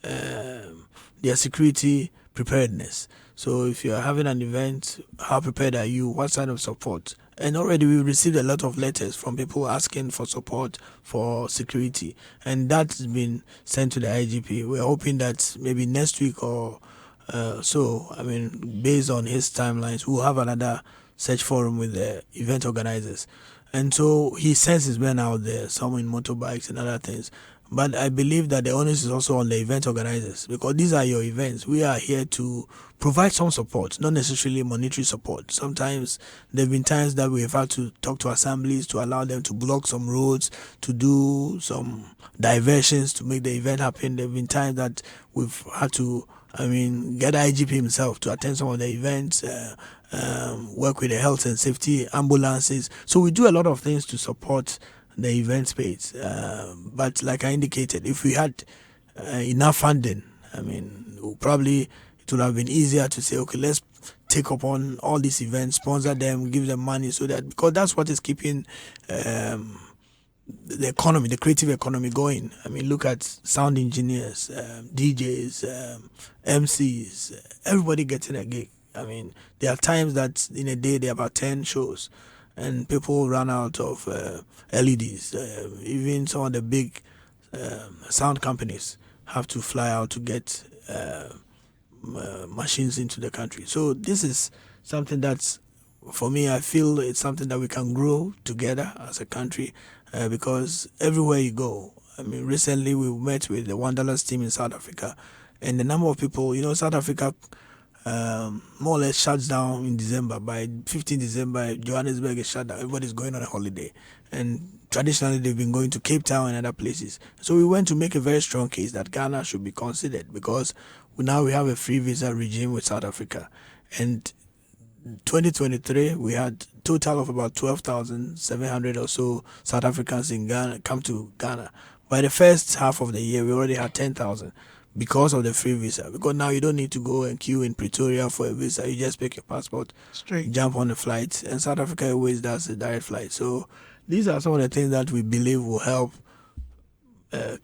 their security preparedness. So if you're having an event, how prepared are you? What kind of support? And already we've received a lot of letters from people asking for support for security. And that's been sent to the IGP. We're hoping that maybe next week or so, I mean, based on his timelines, we'll have another search forum with the event organizers. And so he sends his men out there, some in motorbikes and other things. But I believe that the onus is also on the event organizers, because these are your events. We are here to provide some support, not necessarily monetary support. Sometimes there have been times that we have had to talk to assemblies to allow them to block some roads, to do some diversions to make the event happen. There have been times that we've had to, get the IGP himself to attend some of the events, work with the health and safety ambulances. So we do a lot of things to support the event space. But like I indicated, if we had enough funding, probably it would have been easier to say, okay, let's take upon all these events, sponsor them, give them money, so that, because that's what is keeping the economy, the creative economy going. Look at sound engineers, DJs, MCs, everybody getting a gig. There are times that in a day there are about 10 shows, and people run out of LEDs. Even some of the big sound companies have to fly out to get machines into the country. So this is something that's, for me, I feel it's something that we can grow together as a country, because everywhere you go, recently we met with the Wanderlust team in South Africa, and the number of people, South Africa more or less shuts down in December. By 15 December, Johannesburg is shut down. Everybody's going on a holiday. And traditionally, they've been going to Cape Town and other places. So we went to make a very strong case that Ghana should be considered, because now we have a free visa regime with South Africa. And 2023, we had total of about 12,700 or so South Africans in Ghana come to Ghana. By the first half of the year, we already had 10,000. Because of the free visa. Because now you don't need to go and queue in Pretoria for a visa. You just pick your passport, straight, jump on the flight, and South Africa Airways does a direct flight. So these are some of the things that we believe will help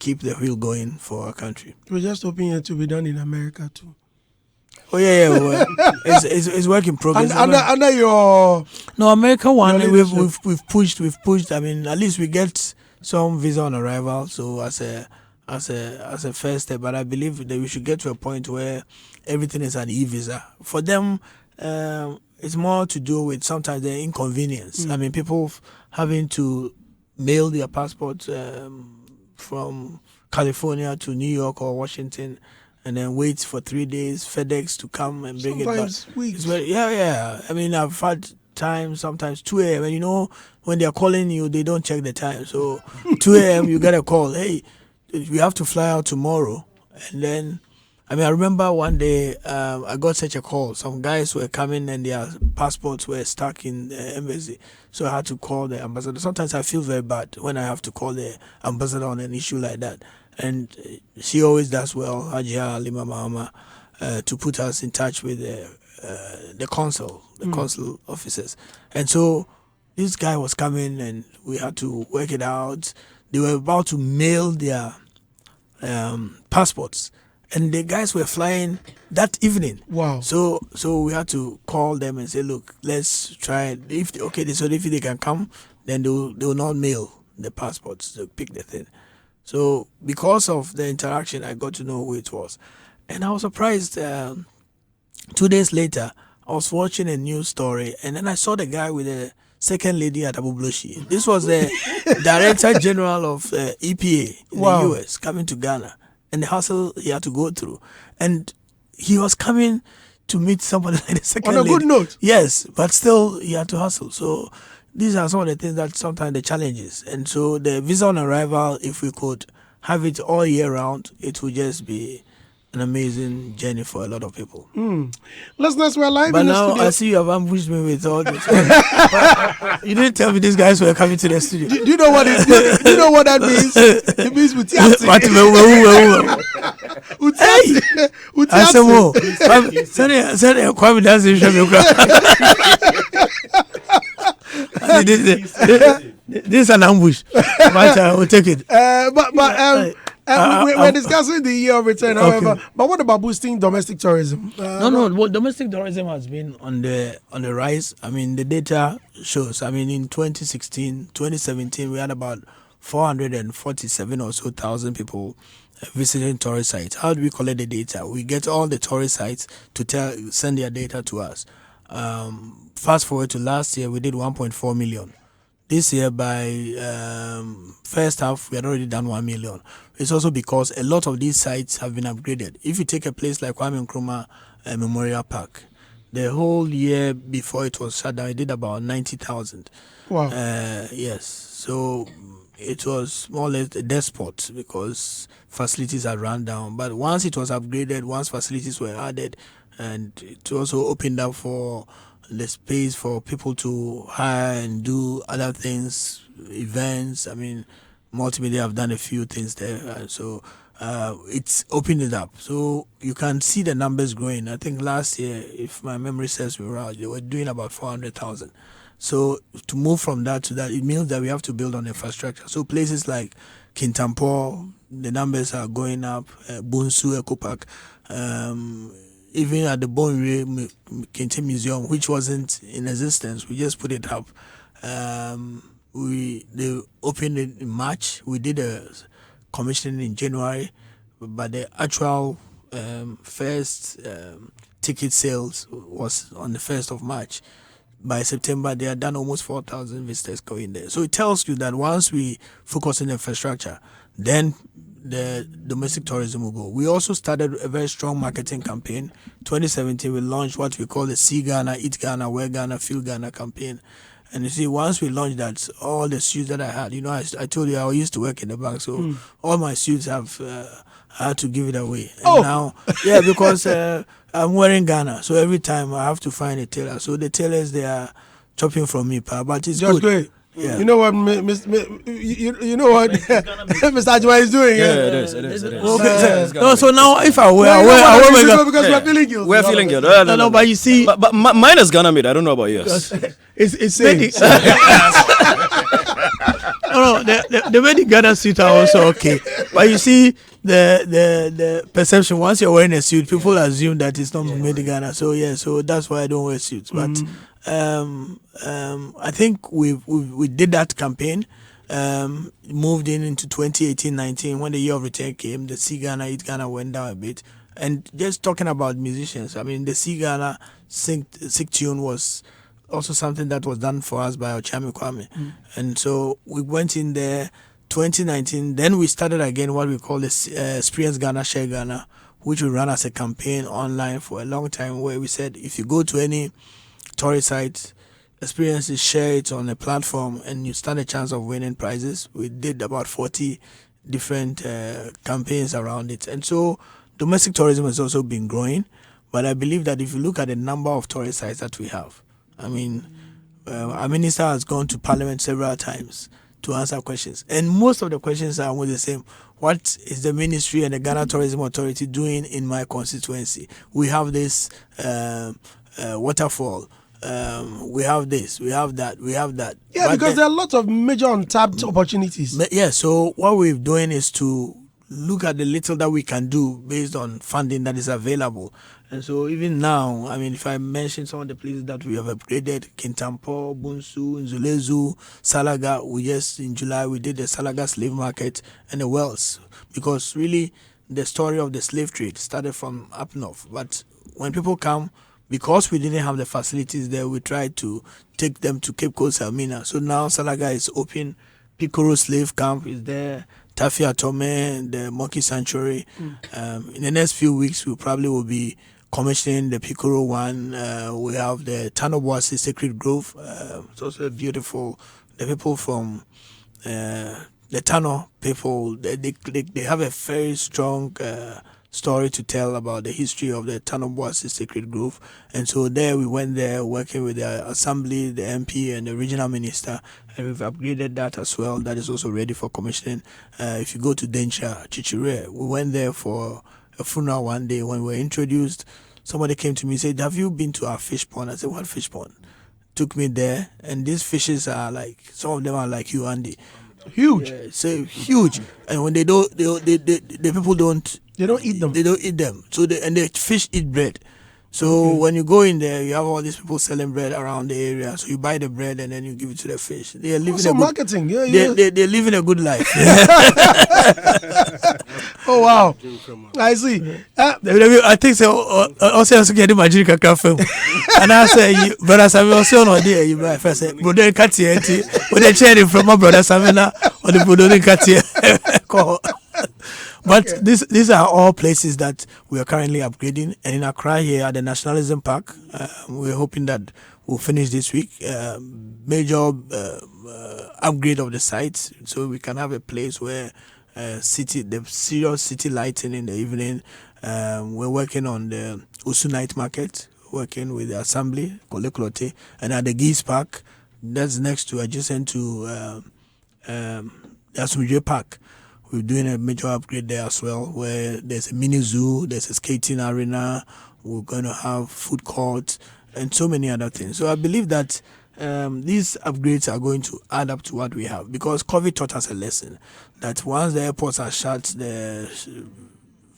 keep the wheel going for our country. We're just hoping it to be done in America too. Oh yeah. Well, it's work in progress. Under your America one, we've pushed. At least we get some visa on arrival. So as a first step, but I believe that we should get to a point where everything is an e-visa. For them, it's more to do with sometimes the inconvenience. People having to mail their passports from California to New York or Washington, and then wait for 3 days, FedEx to come and bring sometimes it back. Weeks. I've had times, sometimes 2 a.m. And when they're calling you, they don't check the time. So 2 a.m. you get a call, hey, we have to fly out tomorrow. And then, I remember one day I got such a call. Some guys were coming and their passports were stuck in the embassy. So I had to call the ambassador. Sometimes I feel very bad when I have to call the ambassador on an issue like that. And she always does well, Hajia Lima Mahama, to put us in touch with the consul officers. And so this guy was coming and we had to work it out. They were about to mail their passports, and the guys were flying that evening. Wow. So we had to call them and say, look, let's try. If they can come, then they will not mail the passports. They'll pick the thing. So because of the interaction, I got to know who it was, and I was surprised. 2 days later, I was watching a news story, and then I saw the guy with the second lady at Abu Bloshi. This was the Director General of EPA in the US coming to Ghana, and the hassle he had to go through. And he was coming to meet somebody like the second lady. On a good note. Yes, but still he had to hustle. So these are some of the things that sometimes the challenges. And so the visa on arrival, if we could have it all year round, it would just be an amazing journey for a lot of people. Listeners, we're live But in the now studio. I see you have ambushed me with all this. You didn't tell me these guys were coming to the studio. Do you know what it? Do you know what that means? It means utiati. Utiati. I said, sorry, Kwame doesn't show me. This is an ambush, but we'll take it. We're discussing the year of return, however. Okay. But what about boosting domestic tourism? Well, domestic tourism has been on the rise. I mean, the data shows. I mean, in 2017, we had about 447 or so thousand people visiting tourist sites. How do we collect the data? We get all the tourist sites to send their data to us. Fast forward to last year, we did 1.4 million. This year, by first half, we had already done 1 million. It's also because a lot of these sites have been upgraded. If you take a place like Kwame Nkrumah Memorial Park, the whole year before it was shut down, it did about 90,000. Wow. Yes. So it was more or less a dead spot because facilities had run down. But once it was upgraded, once facilities were added, and it also opened up for the space for people to hire and do other things, events. I mean, multimedia have done a few things there, so it's opened it up. So you can see the numbers growing. I think last year, if my memory serves me right, they were doing about 400,000. So to move from that to that, it means that we have to build on infrastructure. So places like Kintampo, the numbers are going up. Bunsu Eco Park. Even at the Bonwe Kente Museum, which wasn't in existence, we just put it up. They opened it in March. We did a commissioning in January, but the actual first ticket sales was on the 1st of March. By September, they had done almost 4,000 visitors going there. So it tells you that once we focus on infrastructure, then the domestic tourism will go. We also started a very strong marketing campaign. 2017, we launched what we call the See Ghana, Eat Ghana, Wear Ghana, Feel Ghana campaign. And you see, once we launched that, all the suits that I had, I told you I used to work in the bank, so all my suits have I had to give it away. And now, because I'm wearing Ghana, so every time I have to find a tailor. So the tailors, they are chopping from me, but it's just good. Great. Yeah. You know what, you know what Mr. Agyeman is doing? Yeah, it is. Okay. No, so now if I wear, because we're feeling guilty. We're feeling guilty. No, but you see, but mine is Ghana made. I don't know about yours. It's saying. No, the wedding Ghana suit are also okay. But you see, the perception, once you're wearing a suit, people assume that it's not made in Ghana. So so that's why I don't wear suits. But I think we did that campaign, moved into 2018-19 when the year of return came. The See Ghana, Eat Ghana went down a bit. And just talking about musicians, I mean, the See Ghana Sick Tune was also something that was done for us by Ochami Kwame. And so we went in there 2019. Then we started again what we call the Experience Ghana, Share Ghana, which we ran as a campaign online for a long time, where we said if you go to any tourist site, experience it, share it on a platform, and you stand a chance of winning prizes. We did about 40 different campaigns around it. And so domestic tourism has also been growing. But I believe that if you look at the number of tourist sites that we have, I mean, our minister has gone to Parliament several times to answer questions. And most of the questions are almost the same. What is the ministry and the Ghana Tourism Authority doing in my constituency? We have this waterfall. We have this, we have that. Yeah, but because there are lots of major untapped opportunities. So what we're doing is to look at the little that we can do based on funding that is available. And so even now, I mean, if I mention some of the places that we have upgraded, Kintampo, Bunsu, Nzulezu, Salaga, in July, we did the Salaga slave market and the wells, because really the story of the slave trade started from up north. But when people come, because we didn't have the facilities there, we tried to take them to Cape Coast Elmina. So now Salaga is open, Picoro slave camp is there, Tafia Tome, the Monkey Sanctuary. In the next few weeks, we probably will be commissioning the Picoro one. We have the Tanobwasi Sacred Grove. It's also beautiful. The people from the Tano people, they have a very strong story to tell about the history of the Tanobwasi Sacred Grove. And so there we went there working with the assembly, the MP and the regional minister, and we've upgraded that as well. That is also ready for commissioning. If you go to Densha, Chichire, we went there for a funeral one day. When we were introduced, somebody came to me and said, "Have you been to our fish pond?" I said, "What fish pond?" Took me there, and these fishes are like, some of them are like you, Andy. Huge. Yeah, so huge. And when the people don't, They don't eat them. They don't eat them. So the fish eat bread. So when you go in there, you have all these people selling bread around the area. So you buy the bread and then you give it to the fish. They are living marketing. Yeah, they're living a good life. Oh wow, I see. I think so. Also getting my drink a film. And I say, brother Samuel, also no there. You buy first. Brother Katia, when they change from my brother Samuel or the brother Katia. But these are all places that we are currently upgrading. And in Accra here at the Nationalism Park, we're hoping that we'll finish this week. Major upgrade of the site, so we can have a place where the serious city lighting in the evening. We're working on the Usu Night Market, working with the Assembly, Koleklote, and at the Geese Park, that's next to, adjacent to Asumdwe Park. We're doing a major upgrade there as well, where there's a mini zoo, there's a skating arena, we're going to have food court, and so many other things. So I believe that these upgrades are going to add up to what we have, because COVID taught us a lesson that once the airports are shut, the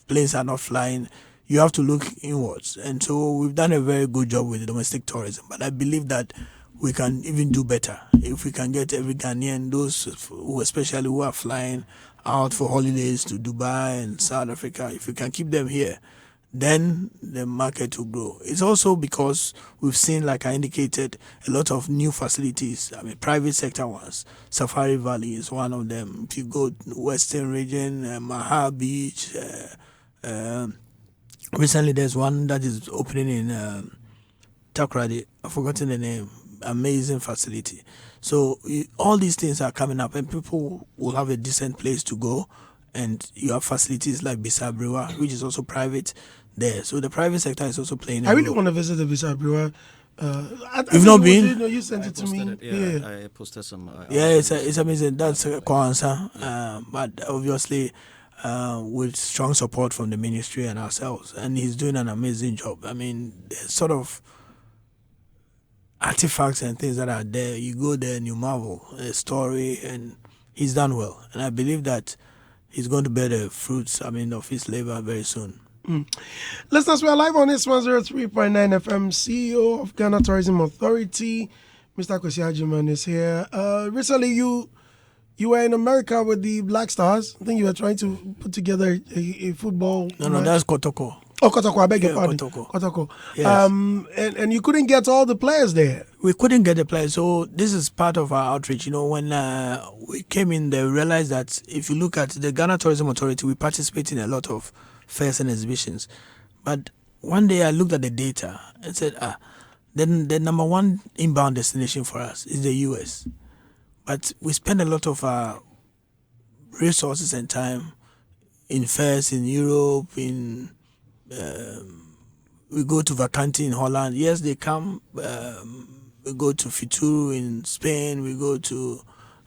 planes are not flying, you have to look inwards. And so we've done a very good job with domestic tourism, but I believe that we can even do better if we can get every Ghanaian, those who especially who are flying out for holidays to Dubai and South Africa, if we can keep them here, then the market will grow. It's also because we've seen, like I indicated, a lot of new facilities. I mean, private sector ones. Safari Valley is one of them. If you go to Western region, Maha Beach, recently there's one that is opening in Takoradi. I've forgotten the name. Amazing facility. So all these things are coming up, and people will have a decent place to go. And you have facilities like Bisabrewa, which is also private there. So the private sector is also playing a role. I really want to visit the Bisabrewa. You've not been? No, you sent it to me. I posted some. It's amazing. That's a core answer. But obviously, with strong support from the ministry and ourselves, and he's doing an amazing job. I mean, there's sort of artifacts and things that are there. You go there and you marvel the story, and he's done well. And I believe that he's going to bear the fruits, of his labor very soon. Listeners, we are live on this 103.9 FM. CEO of Ghana Tourism Authority, Mr. Akwasi Agyeman, is here. Recently, you were in America with the Black Stars. I think you were trying to put together a football. No, that's Kotoko. Oh, Kotoko, I beg your pardon. Kotoko. Yes. And you couldn't get all the players there. We couldn't get the players. So this is part of our outreach. When we came in there, we realized that if you look at the Ghana Tourism Authority, we participate in a lot of fairs and exhibitions. But one day I looked at the data and said, then the number one inbound destination for us is the US. But we spend a lot of our resources and time in fairs in Europe, we go to Vacanti in Holland. Yes, they come. We go to Fitur in Spain. We go to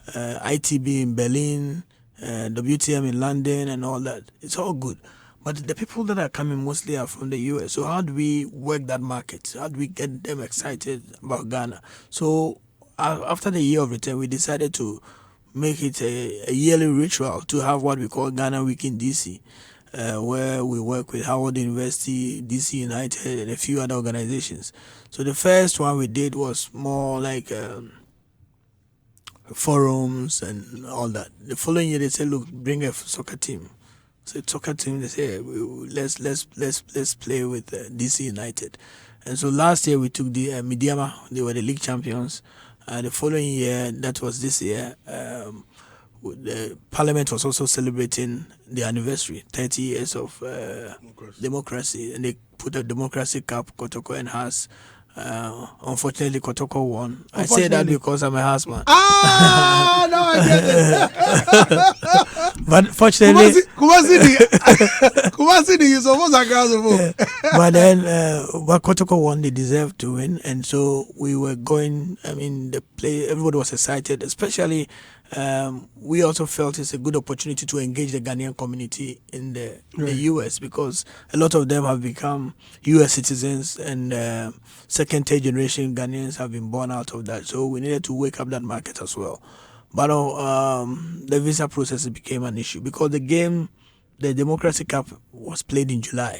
ITB in Berlin, WTM in London, and all that. It's all good. But the people that are coming mostly are from the US. So how do we work that market? How do we get them excited about Ghana? So after the year of return, we decided to make it a yearly ritual to have what we call Ghana Week in DC, where we work with Howard University, DC United, and a few other organizations. So the first one we did was more like forums and all that. The following year they said, look, bring a soccer team. So soccer team, they say, let's play with DC United. And so last year we took the Midiama, they were the league champions. The following year, that was this year, the Parliament was also celebrating the anniversary, 30 years of democracy. And they put a Democracy Cup, Kotoko and Haas. Unfortunately, Kotoko won. I say that because I'm a husband. No, I get it. But fortunately, Kumasi, you supposed to go. But then, but Kotoko won. They deserved to win, and so we were going. I mean, the play. Everybody was excited, especially. We also felt it's a good opportunity to engage the Ghanaian community in the US, because a lot of them have become US citizens, and second, third generation Ghanaians have been born out of that. So we needed to wake up that market as well. But the visa process became an issue because the game, the Democracy Cup, was played in July.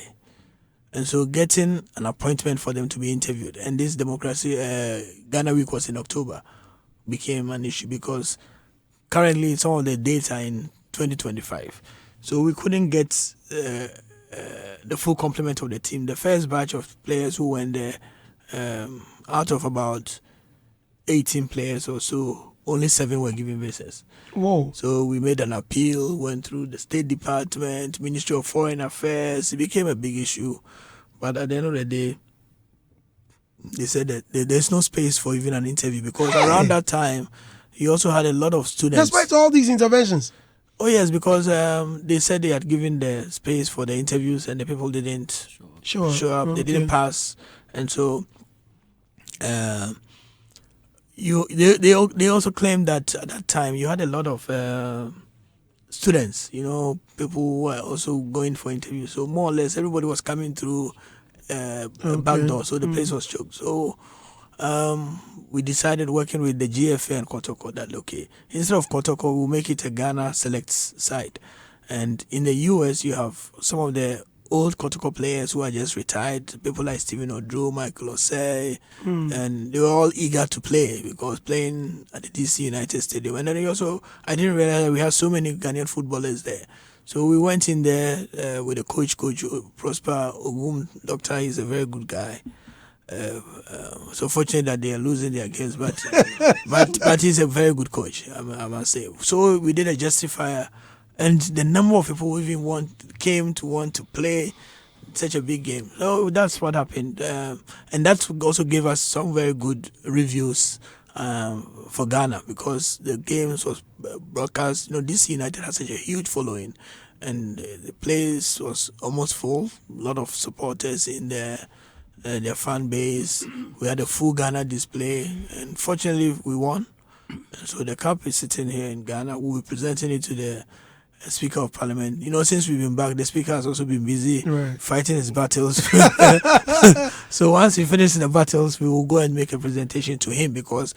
And so getting an appointment for them to be interviewed, and this Ghana Week was in October, became an issue because currently some of the dates are in 2025. So we couldn't get the full complement of the team. The first batch of players who went there, out of about 18 players or so, only 7 were given visas. Whoa. So we made an appeal, went through the State Department, Ministry of Foreign Affairs. It became a big issue. But at the end of the day, they said that there's no space for even an interview, because around that time, you also had a lot of students. Despite all these interventions. Oh, yes, because they said they had given the space for the interviews and the people didn't show up. Okay. They didn't pass. And so they also claimed that at that time you had a lot of students, people who were also going for interviews. So more or less everybody was coming through a back door. So the place was choked. So we decided, working with the GFA and Kotoko, that okay, instead of Kotoko, we'll make it a Ghana Select side. And in the US, you have some of the old Kotoko players who are just retired, people like Stephen Odro, Michael Osei, and they were all eager to play because playing at the DC United Stadium. And then I didn't realize that we had so many Ghanaian footballers there. So we went in there with a coach Prosper Ogum, doctor. He's a very good guy. So fortunate that they are losing their games, but he's a very good coach, I must say. So we did a justifier, and the number of people who even came to want to play such a big game. So that's what happened, and that also gave us some very good reviews for Ghana, because the games was broadcast. DC United has such a huge following, and the place was almost full. A lot of supporters in there. Their fan base. We had a full Ghana display, and fortunately we won. And so the cup is sitting here in Ghana. We'll be presenting it to the Speaker of Parliament. Since we've been back, the Speaker has also been busy fighting his battles. So once we finish the battles, we will go and make a presentation to him, because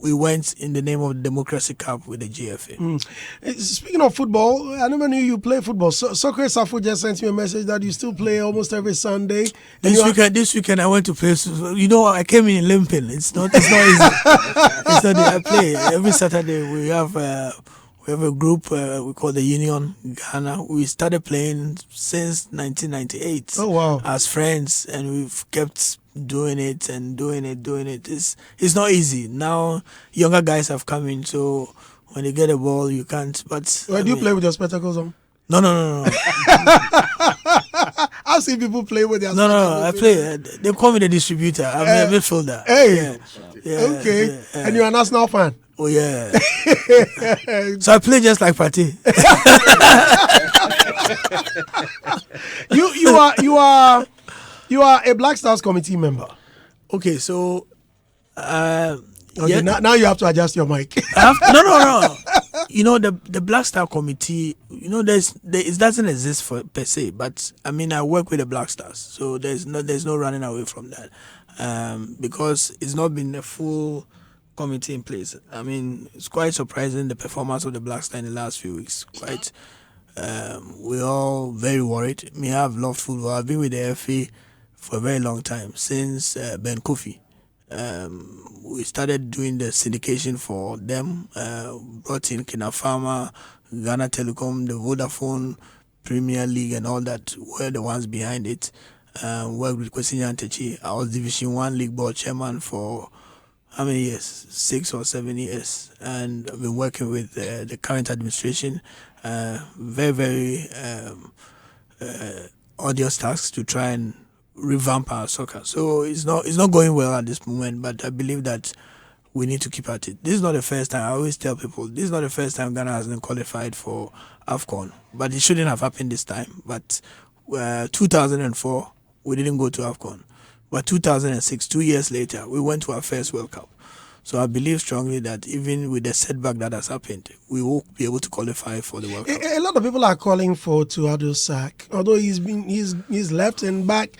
we went in the name of the Democracy Cup with the GFA. Speaking of football, I never knew you play football. Soccer Safu just sent me a message that you still play almost every Sunday. This weekend I went to play. I came in limping. It's not easy. It's not. I play every Saturday. We have a group we call the Union Ghana. We started playing since 1998. Oh wow! As friends, and we've kept doing it. It's not easy. Now younger guys have come in, so when they get a ball, you can't. But do you play with your spectacles on? No. I've seen people play with their spectacles. No. I play. They call me the distributor. I'm a midfielder. Hey. Yeah. Okay. And you're a National fan. Oh yeah. So I play just like Pati. You are a Black Stars committee member. Okay, so okay, now you have to adjust your mic. No. The Black Star committee, it doesn't exist per se, but I mean I work with the Black Stars, so there's no running away from that, because it's not been a full committee in place. I mean, it's quite surprising the performance of the Black Star in the last few weeks. Quite, we're all very worried. Me, I've loved football. I've been with the FA for a very long time, since Ben Kofi. We started doing the syndication for them, brought in Kina Pharma, Ghana Telecom, the Vodafone Premier League and all that were the ones behind it. Worked with Kwesi Nyantechi. I was Division 1 League Board Chairman for how many years? 6 or 7 years. And I've been working with the current administration. Very, very arduous tasks to try and revamp our soccer. So it's not going well at this moment, but I believe that we need to keep at it. This is not the first time. I always tell people, this is not the first time Ghana has been qualified for AFCON, but it shouldn't have happened this time. But 2004, we didn't go to AFCON. But 2006, 2 years later, we went to our first World Cup. So I believe strongly that even with the setback that has happened, we will be able to qualify for the World Cup. A lot of people are calling for Tuado's sack, although he's left and back.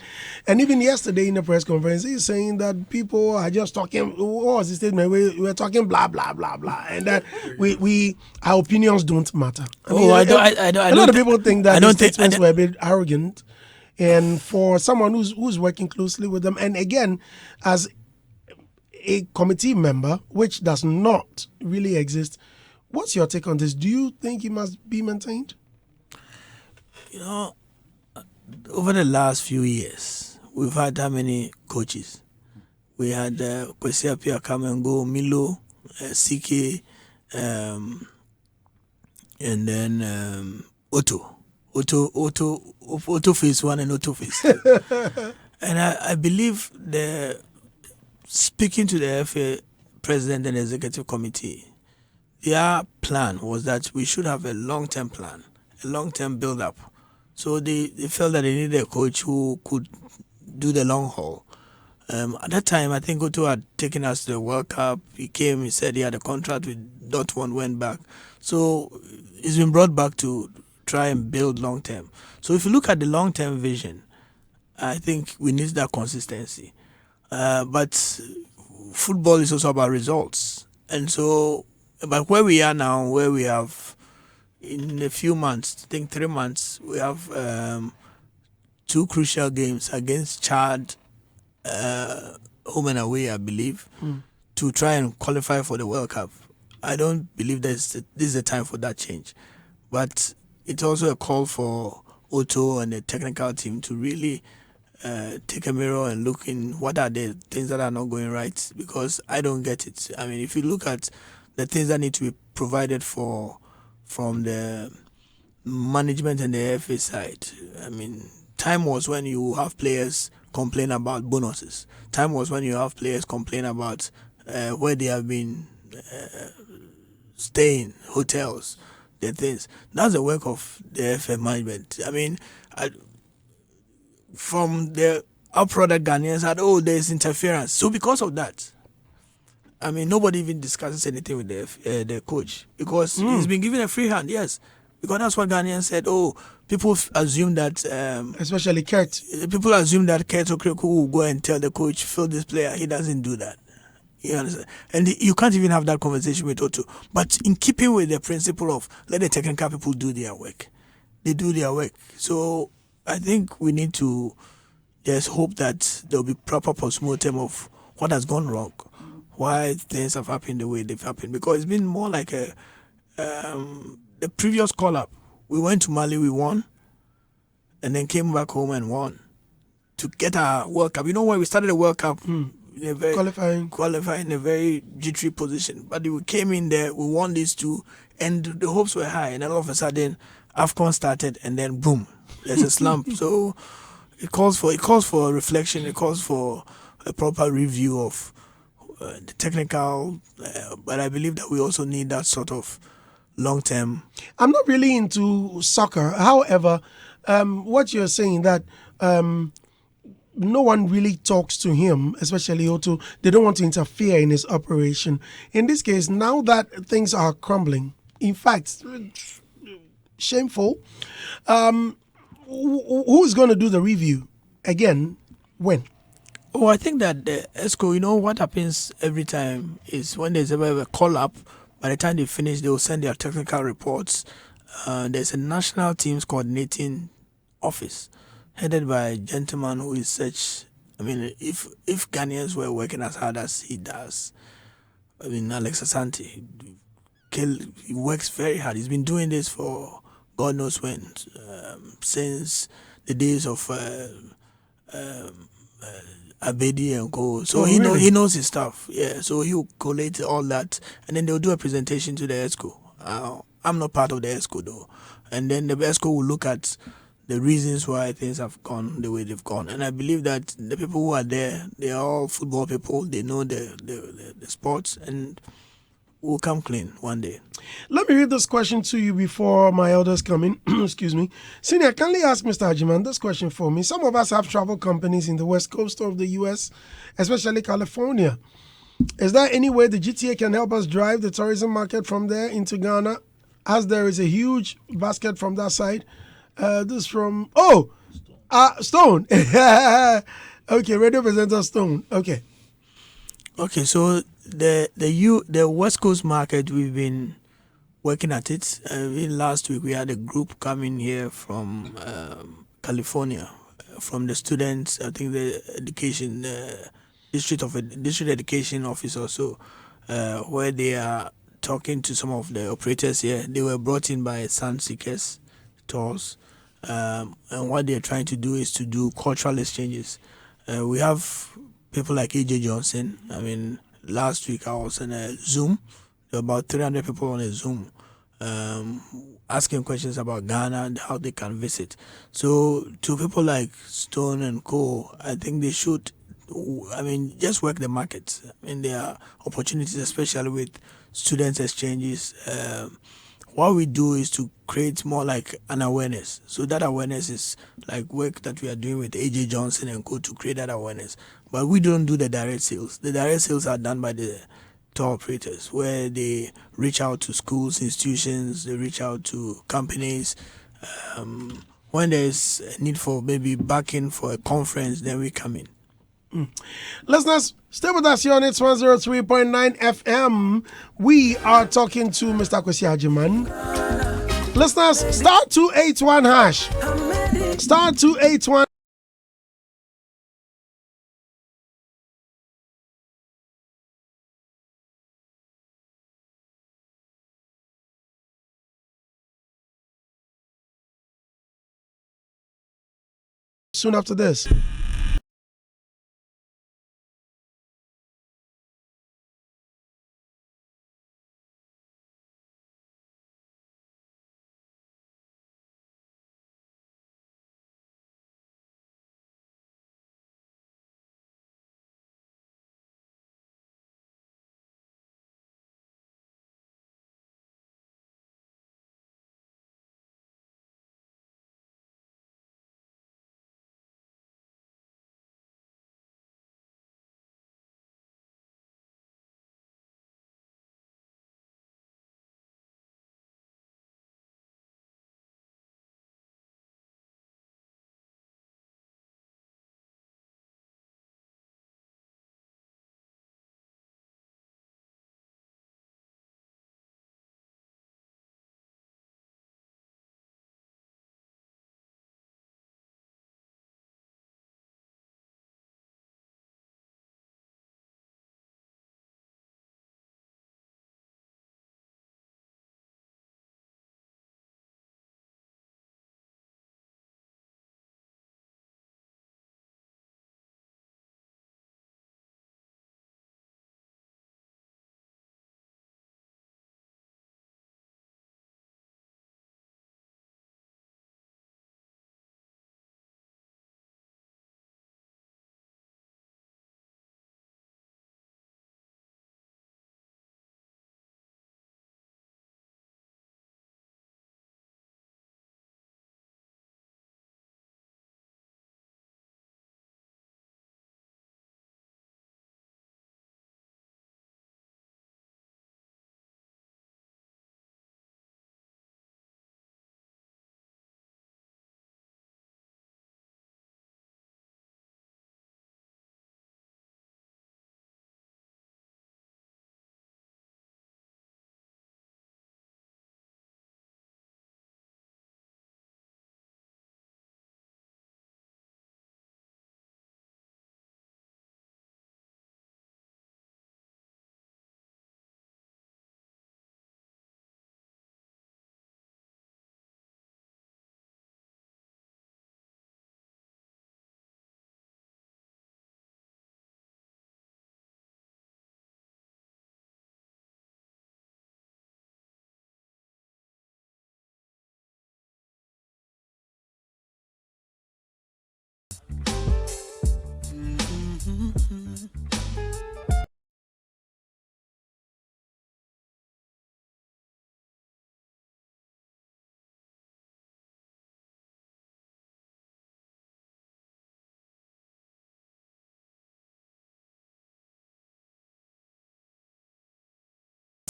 And even yesterday in the press conference, he's saying that people are just talking. What was his statement? We're talking blah blah blah blah, and that our opinions don't matter. A lot of people think that the statements were a bit arrogant, and for someone who's working closely with them, and again, as a committee member, which does not really exist. What's your take on this? Do you think it must be maintained? You know, over the last few years, we've had how many coaches? We had Kwesi Appiah come and go, Milo, CK, and then Otto phase 1 and Otto phase 2. And I believe speaking to the FA president and executive committee, their plan was that we should have a long-term plan, a long-term build-up. So they felt that they needed a coach who could do the long haul. At that time, I think Otto had taken us to the World Cup. He came, he said he had a contract with Dortmund, went back. So he's been brought back to try and build long-term. So if you look at the long-term vision, I think we need that consistency. But football is also about results. And so, but where we are now, where we have, in a few months, I think 3 months, we have 2 crucial games against Chad, home and away, I believe, to try and qualify for the World Cup. I don't believe this is the time for that change. But it's also a call for Otto and the technical team to really take a mirror and look in what are the things that are not going right, because I don't get it. I mean, if you look at the things that need to be provided for from the management and the FA side, I mean, time was when you have players complain about bonuses. Time was when you have players complain about where they have been staying, hotels, the things. That's the work of the FA management. I mean, from our product Ghanaians had, there's interference. So because of that, I mean, nobody even discusses anything with the coach, because he's been given a free hand, yes. Because that's what Ghanaians said. People assume that... especially Kurt. People assume that Kurt Okreku will go and tell the coach, fill this player. He doesn't do that. You understand? And you can't even have that conversation with Otto. But in keeping with the principle of let the technical people do their work, they do their work. So I think we need to just hope that there will be proper postmortem of what has gone wrong, why things have happened the way they've happened. Because it's been more like the previous call-up. We went to Mali, we won, and then came back home and won to get our World Cup. You know, when we started the World Cup, in a very qualifying in a very jittery position. But we came in there, we won these 2, and the hopes were high. And all of a sudden, AFCON started, and then boom, there's a slump. So it calls for a reflection. It calls for a proper review of the technical. But I believe that we also need that sort of long-term. I'm not really into soccer. However, what you're saying that no one really talks to him, especially Otto. They don't want to interfere in his operation. In this case, now that things are crumbling, in fact, shameful, who's going to do the review? Again, when? Oh, I think that the ESCO, what happens every time is when there's ever a call up, by the time they finish, they will send their technical reports. There's a national teams coordinating office headed by a gentleman who is such. I mean, if Ghanaians were working as hard as he does, I mean, Alex Asante, he works very hard. He's been doing this for God knows when, since the days of Abedi and Co. So he knows his stuff. Yeah. So he'll collate all that, and then they'll do a presentation to the ESCO. I'm not part of the ESCO though, and then the ESCO will look at the reasons why things have gone the way they've gone. And I believe that the people who are there, they are all football people. They know the sports, and will come clean one day. Let me read this question to you before my elders come in. Excuse me. Senior, kindly ask Mr. Agyeman this question for me. Some of us have travel companies in the west coast of the U.S., especially California. Is there any way the GTA can help us drive the tourism market from there into Ghana, as there is a huge basket from that side? This from Stone. Okay, radio presenter Stone. Okay. Okay, so the West Coast market, we've been working at it. Last week we had a group coming here from California, from the students. I think the education district education office also, where they are talking to some of the operators here. They were brought in by Sun Seekers Tours, and what they're trying to do is to do cultural exchanges. We have people like AJ Johnson. I mean, last week I was on a Zoom. There were about 300 people on a Zoom, asking questions about Ghana and how they can visit. So to people like Stone and Co., I think they should, just work the market. I mean, there are opportunities, especially with students exchanges. What we do is to create more like an awareness. So that awareness is like work that we are doing with AJ Johnson and Co. to create that awareness. But we don't do the direct sales. The direct sales are done by the tour operators, where they reach out to schools, institutions, they reach out to companies. When there's a need for maybe backing for a conference, then we come in. Listeners, stay with us here on It's 103.9 FM. We are talking to Mr. Akwasi Agyeman. Listeners, star 281 hash. Star 281. Soon after this.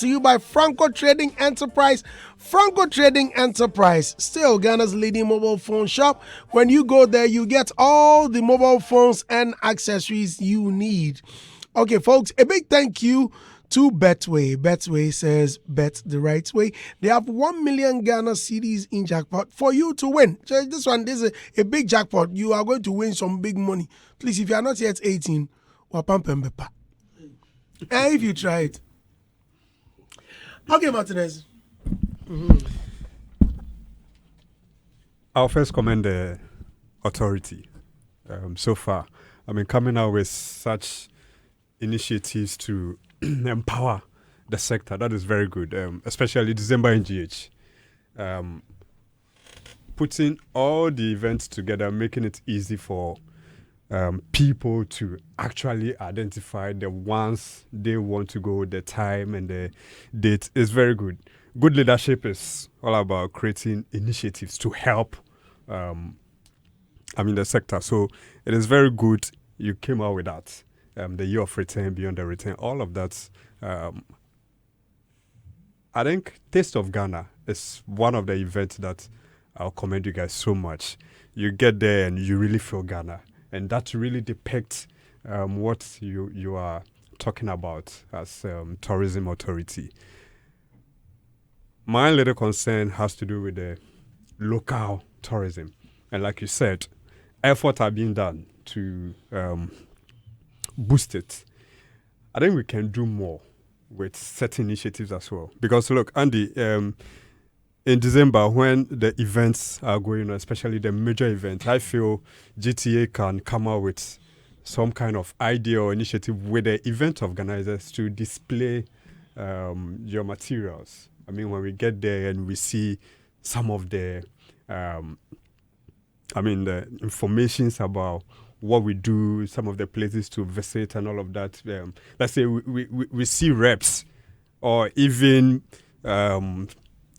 to you by Franco Trading Enterprise. Franco Trading Enterprise, still Ghana's leading mobile phone shop. When you go there, you get all the mobile phones and accessories you need. Okay, folks, a big thank you to Betway. Betway says bet the right way. They have 1 million Ghana cedis in jackpot for you to win. So this is a big jackpot. You are going to win some big money. Please, if you are not yet 18, and if you try it. Okay, Martinez. I'll first commend the authority so far. I mean, coming out with such initiatives to empower the sector, that is very good, especially December NGH. Putting all the events together, making it easy for people to actually identify the ones they want to go, the time and the date is very good. Good leadership is all about creating initiatives to help the sector. So it is very good you came out with that. The year of return, beyond the return, all of that. I think Taste of Ghana is one of the events that I'll commend you guys so much. You get there and you really feel Ghana. And that really depicts what you are talking about as tourism authority. My little concern has to do with the local tourism. And like you said, efforts are being done to boost it. I think we can do more with certain initiatives as well. Because look, Andy, in December when the events are going on, especially the major events, I feel GTA can come out with some kind of idea or initiative with the event organizers to display your materials. I mean, when we get there and we see some of the the informations about what we do, some of the places to visit and all of that. Let's say we see reps or even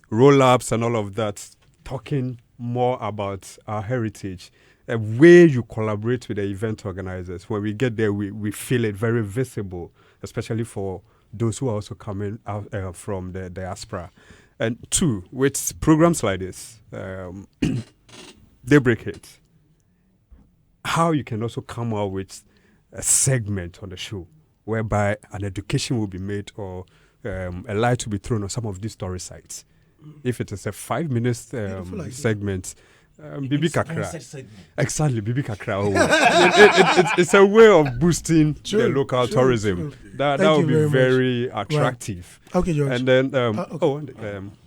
roll-ups and all of that talking more about our heritage. A way you collaborate with the event organizers. When we get there, we feel it very visible, especially for those who are also coming out from the diaspora. And two, with programs like this, they break it. How you can also come out with a segment on the show whereby an education will be made or a light will be thrown on some of these story sites. If it is a 5-minute segment, Bibi Kakra. Exactly, Bibi Kakra. It's a way of boosting the local tourism. True. That would be very attractive. Right. Okay, George. And then,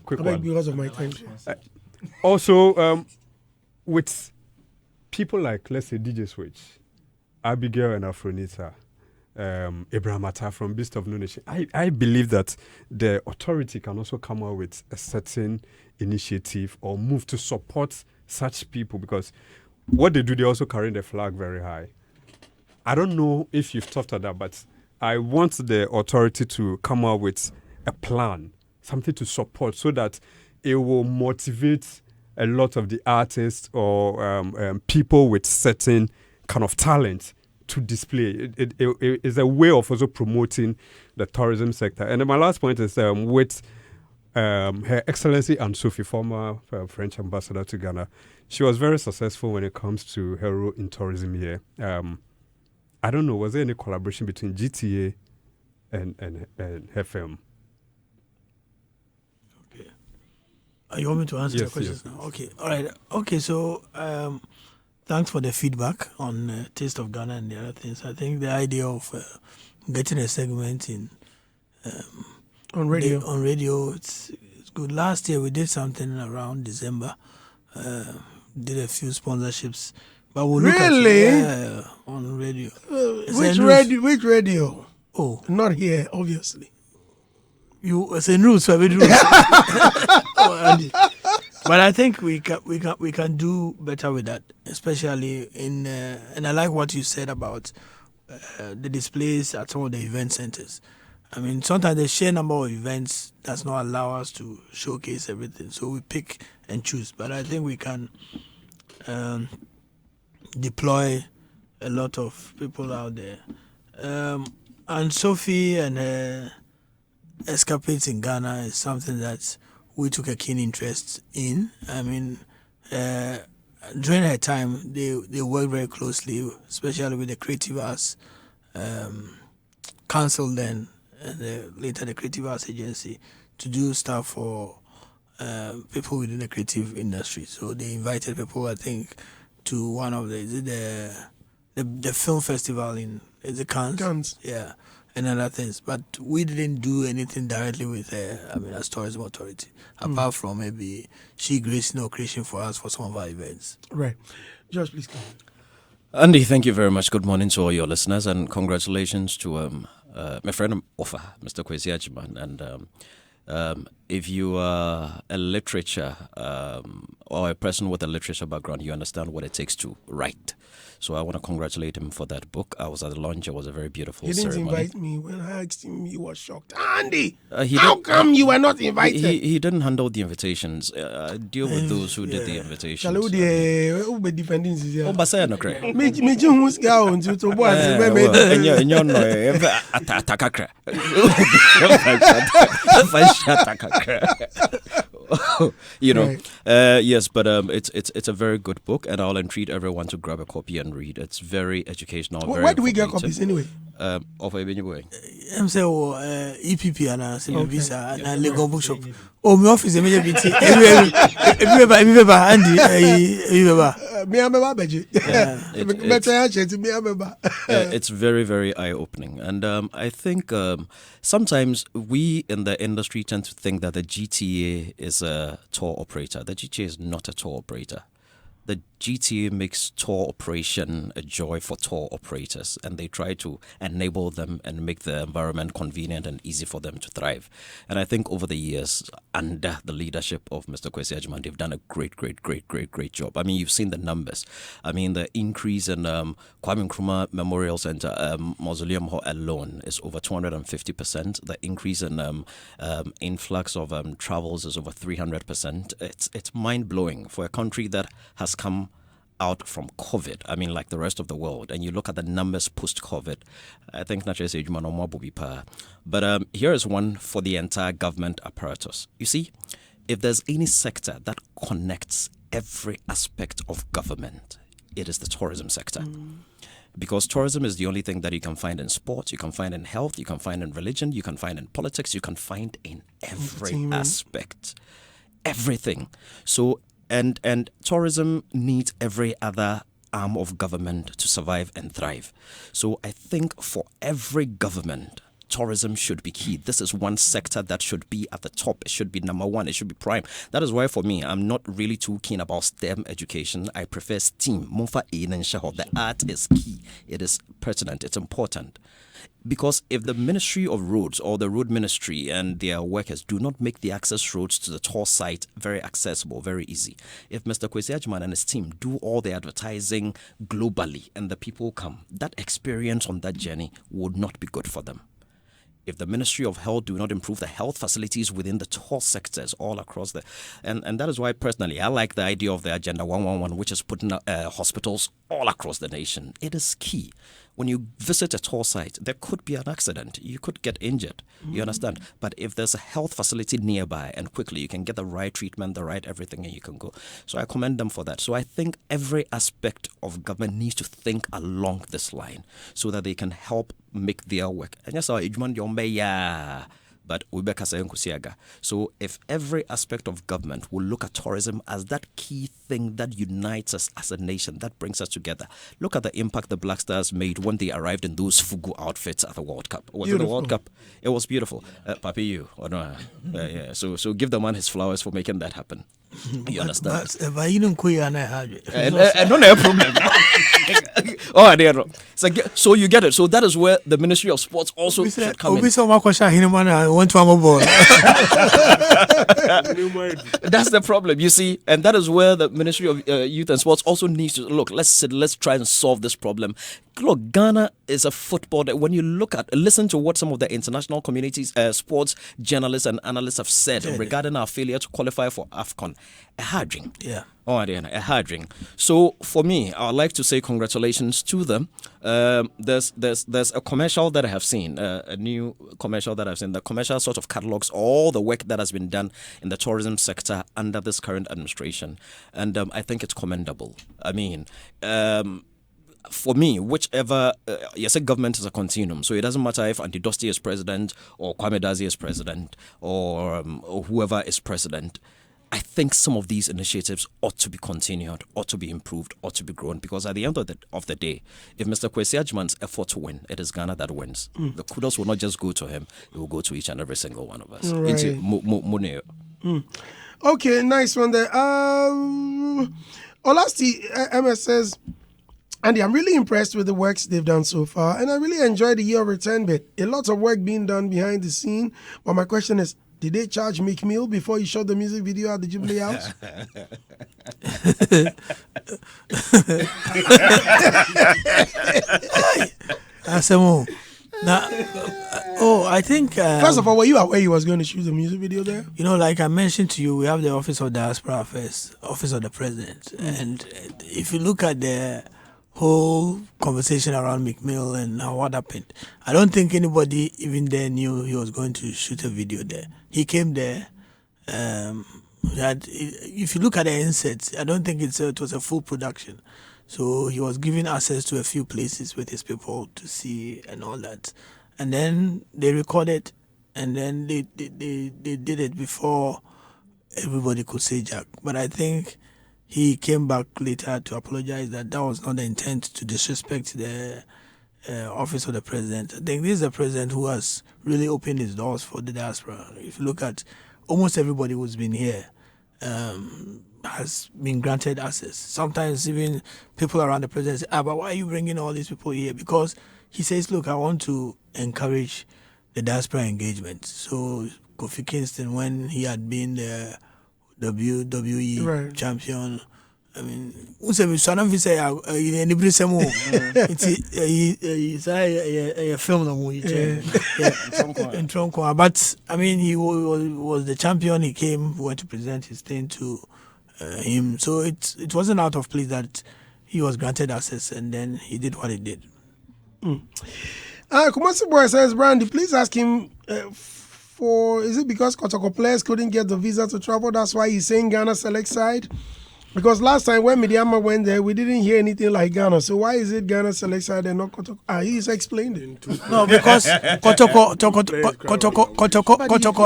quick one. Because of my time. Also, with people like, let's say, DJ Switch, Abigail and Afronita, Abraham Atta from Beast of No Nation, I believe that the authority can also come out with a certain initiative or move to support such people, because what they do, they also carry the flag very high. I don't know if you've thought of that, but I want the authority to come out with a plan, something to support, so that it will motivate a lot of the artists or people with certain kind of talent to display. It is a way of also promoting the tourism sector. And then my last point is with Her Excellency Anne Sophie, former French ambassador to Ghana. She was very successful when it comes to her role in tourism here. I don't know, was there any collaboration between GTA and her film? Okay. You want me to answer the questions now? Yes. Okay. All right. Okay, so thanks for the feedback on Taste of Ghana and the other things. I think the idea of getting a segment in on radio, it's good. Last year we did something around December. Did a few sponsorships, but we'll look at on radio. Which radio? Oh, not here, obviously. It's a news, so we do. But I think we can do better with that, especially in and I like what you said about the displays at some of the event centers. I mean, sometimes the sheer number of events does not allow us to showcase everything, so we pick and choose. But I think we can deploy a lot of people out there. And Sophie and escapades in Ghana is something that we took a keen interest in. I mean, during her time, they worked very closely, especially with the Creative Arts Council then, and later the Creative Arts Agency, to do stuff for people within the creative industry. So they invited people, I think, to one of the film festival in Cannes. Yeah, and other things. But we didn't do anything directly with her, I mean, as tourism authority, apart from maybe she graced no occasion for us for some of our events. Right. Josh, please come. Andy, thank you very much. Good morning to all your listeners, and congratulations to my friend Offa, Mr. Akwasi Agyeman. And if you are a literature or a person with a literature background, you understand what it takes to write. So I want to congratulate him for that book. I was at the launch. It was a very beautiful ceremony. He didn't invite me. When I asked him, he was shocked. Andy, how come you were not invited? He didn't handle the invitations. Deal with those who did the invitations. Shall we defending this? Oh, but say no, Craig. You know, right. Yes, but it's a very good book, and I'll entreat everyone to grab a copy and read. It's very educational. Where do we get copies anyway? Of a boy. I'm saying EPP and visa and Lego bookshop. Oh, my office is it's very, very eye-opening, and I think sometimes we in the industry tend to think that the GTA is a tour operator. The GTA is not a tour operator. The GTA makes tour operation a joy for tour operators, and they try to enable them and make the environment convenient and easy for them to thrive. And I think over the years, under the leadership of Mr. Akwasi Agyeman, they've done a great job. I mean, you've seen the numbers. I mean, the increase in Kwame Nkrumah Memorial Center Mausoleum alone is over 250%. The increase in influx of travels is over 300%. It's mind-blowing for a country that has come out from COVID, I mean, like the rest of the world, and you look at the numbers post-COVID, I think naturally but here is one for the entire government apparatus. You see, if there's any sector that connects every aspect of government, it is the tourism sector. Because tourism is the only thing that you can find in sports, you can find in health, you can find in religion, you can find in politics, you can find in every aspect. Everything. So And tourism needs every other arm of government to survive and thrive. So I think for every government, tourism should be key. This is one sector that should be at the top. It should be number one. It should be prime. That is why for me, I'm not really too keen about STEM education. I prefer STEAM. The art is key. It is pertinent. It's important. Because if the Ministry of Roads or the Road Ministry and their workers do not make the access roads to the tour site very accessible, very easy, if Mr. Akwasi Agyeman and his team do all the advertising globally and the people come, that experience on that journey would not be good for them. If the Ministry of Health do not improve the health facilities within the tour sectors all across and that is why personally I like the idea of the Agenda 111, which is putting hospitals all across the nation. It is key. When you visit a tour site, there could be an accident. You could get injured. You understand? But if there's a health facility nearby and quickly you can get the right treatment, the right everything, and you can go. So I commend them for that. So I think every aspect of government needs to think along this line so that they can help make their work. And yes, but so if every aspect of government will look at tourism as that key thing that unites us as a nation, that brings us together. Look at the impact the Black Stars made when they arrived in those Fugu outfits at the World Cup. Was it the World Cup? It was beautiful. Papi, you or no? Yeah. So give the man his flowers for making that happen. You understand? But you don't don't have a problem. Oh, I didn't. So you get it. So that is where the Ministry of Sports also should come in. That's the problem, you see, and that is where the Ministry of Youth and Sports also needs to look. Let's try and solve this problem. Look, Ghana is a football that when you listen to what some of the international communities, sports journalists and analysts have said regarding our failure to qualify for AFCON. A hard drink. Yeah. Oh, a hard drink. So for me, I would like to say congratulations to them. there's a commercial that I have seen, a new commercial that I've seen. The commercial sort of catalogs all the work that has been done in the tourism sector under this current administration, and I think it's commendable. I mean, for me, whichever, yes, a government is a continuum, so it doesn't matter if Andy Dosty is president or Kwame Dazi is president or whoever is president. I think some of these initiatives ought to be continued, ought to be improved, ought to be grown, because at the end of the day, if Mr. Akwasi Agyeman's effort to win, it is Ghana that wins. The kudos will not just go to him, it will go to each and every single one of us. Right. Okay, nice one there. Olasti MS says, Andy, I'm really impressed with the works they've done so far, and I really enjoyed the year of return bit. A lot of work being done behind the scene, but my question is, did they charge Mick Mill before he shot the music video at the Jubilee House? I think... First of all, were you aware he was going to shoot the music video there? You know, like I mentioned to you, we have the Office of Diaspora Affairs, Office of the President. And if you look at the whole conversation around McMill and what happened, I don't think anybody even there knew he was going to shoot a video there. He came there. If you look at the insets, I don't think it was a full production. So he was given access to a few places with his people to see and all that. And then they recorded, and then they did it before everybody could say Jack. But I think he came back later to apologize that was not the intent to disrespect the office of the president. I think this is a president who has really opened his doors for the diaspora. If you look at almost everybody who's been here, has been granted access. Sometimes even people around the president say, but why are you bringing all these people here? Because he says, look, I want to encourage the diaspora engagement. So Kofi Kingston, when he had been the WWE champion, I mean, it's a film. But I mean, he was the champion. He came, went to present his thing to him. So it wasn't out of place that he was granted access, and then he did what he did. Kumasi Boy says, Brandy, please ask him is it because Kotoko players couldn't get the visa to travel? That's why he's saying Ghana select side? Because last time when Midiama went there, we didn't hear anything like Ghana. So why is it Ghana select side and not Kotoko? He's explained it. No, because Kotoko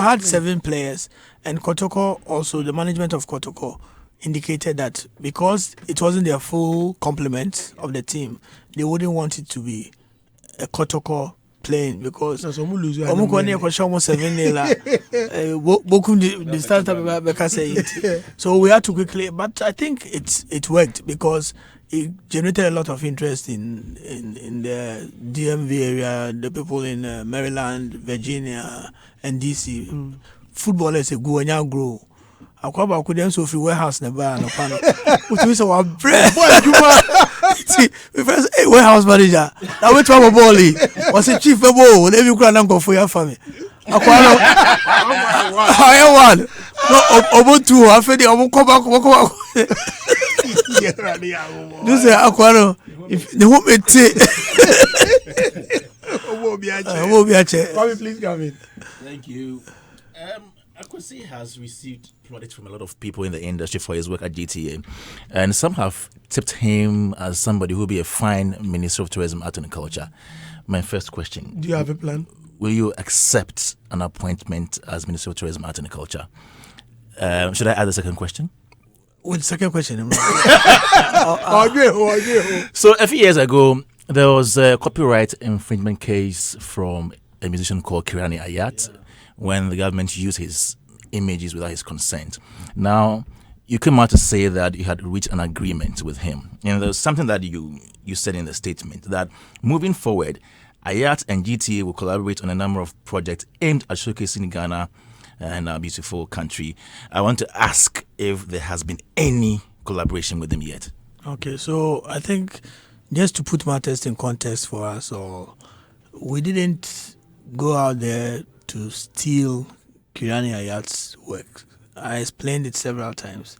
had 7 players, and Kotoko also, the management of Kotoko indicated that because it wasn't their full complement of the team, they wouldn't want it to be a Kotoko playing, because almost 7 so we had to quickly, but I think it worked because it generated a lot of interest in the DMV area, the people in Maryland, Virginia, and DC. Footballers go and grow. Akwaba couldn't so free warehouse never no pano. Which means our bread. See, we first warehouse manager. Now we talk about Boli. Was a chief of all. Whenever you can't go for your family. Akwaba. I one. No, about 2. I feel the come back. This is Akwaba. If they won't be please come in. Thank you. Akwasi has received plaudits from a lot of people in the industry for his work at GTA, and some have tipped him as somebody who will be a fine Minister of Tourism, Art and Culture. My first question: do you have a plan? Will you accept an appointment as Minister of Tourism, Art and Culture? Should I add the second question? What second question? So a few years ago, there was a copyright infringement case from a musician called Kirani Ayat. When the government used his images without his consent. Now, you came out to say that you had reached an agreement with him. And there's something that you said in the statement, that moving forward, Ayat and GTA will collaborate on a number of projects aimed at showcasing Ghana and our beautiful country. I want to ask if there has been any collaboration with him yet. Okay, so I think just to put matters in context for us all, we didn't go out there to steal Kirani Ayat's work. I explained it several times.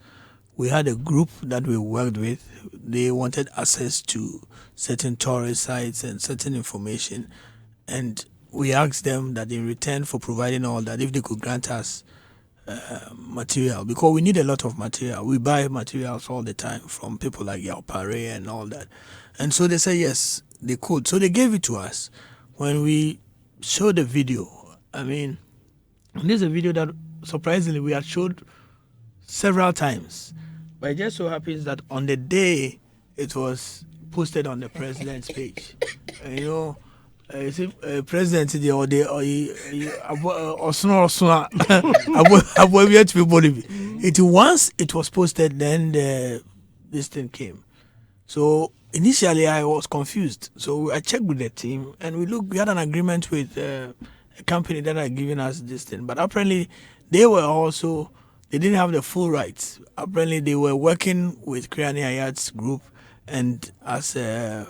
we had a group that we worked with. They wanted access to certain tourist sites and certain information. And we asked them that in return for providing all that, if they could grant us material, because we need a lot of material. We buy materials all the time from people like Yao Pare and all that. And so they said yes, they could. So they gave it to us. When we showed the video, I mean, this is a video that surprisingly we had showed several times. But it just so happens that on the day it was posted on the president's page. And, you know, president or the once it was posted, then this thing came. So initially I was confused. So I checked with the team and we had an agreement with a company that had given us this thing. But apparently they didn't have the full rights. Apparently they were working with Kirani Ayat's group and as the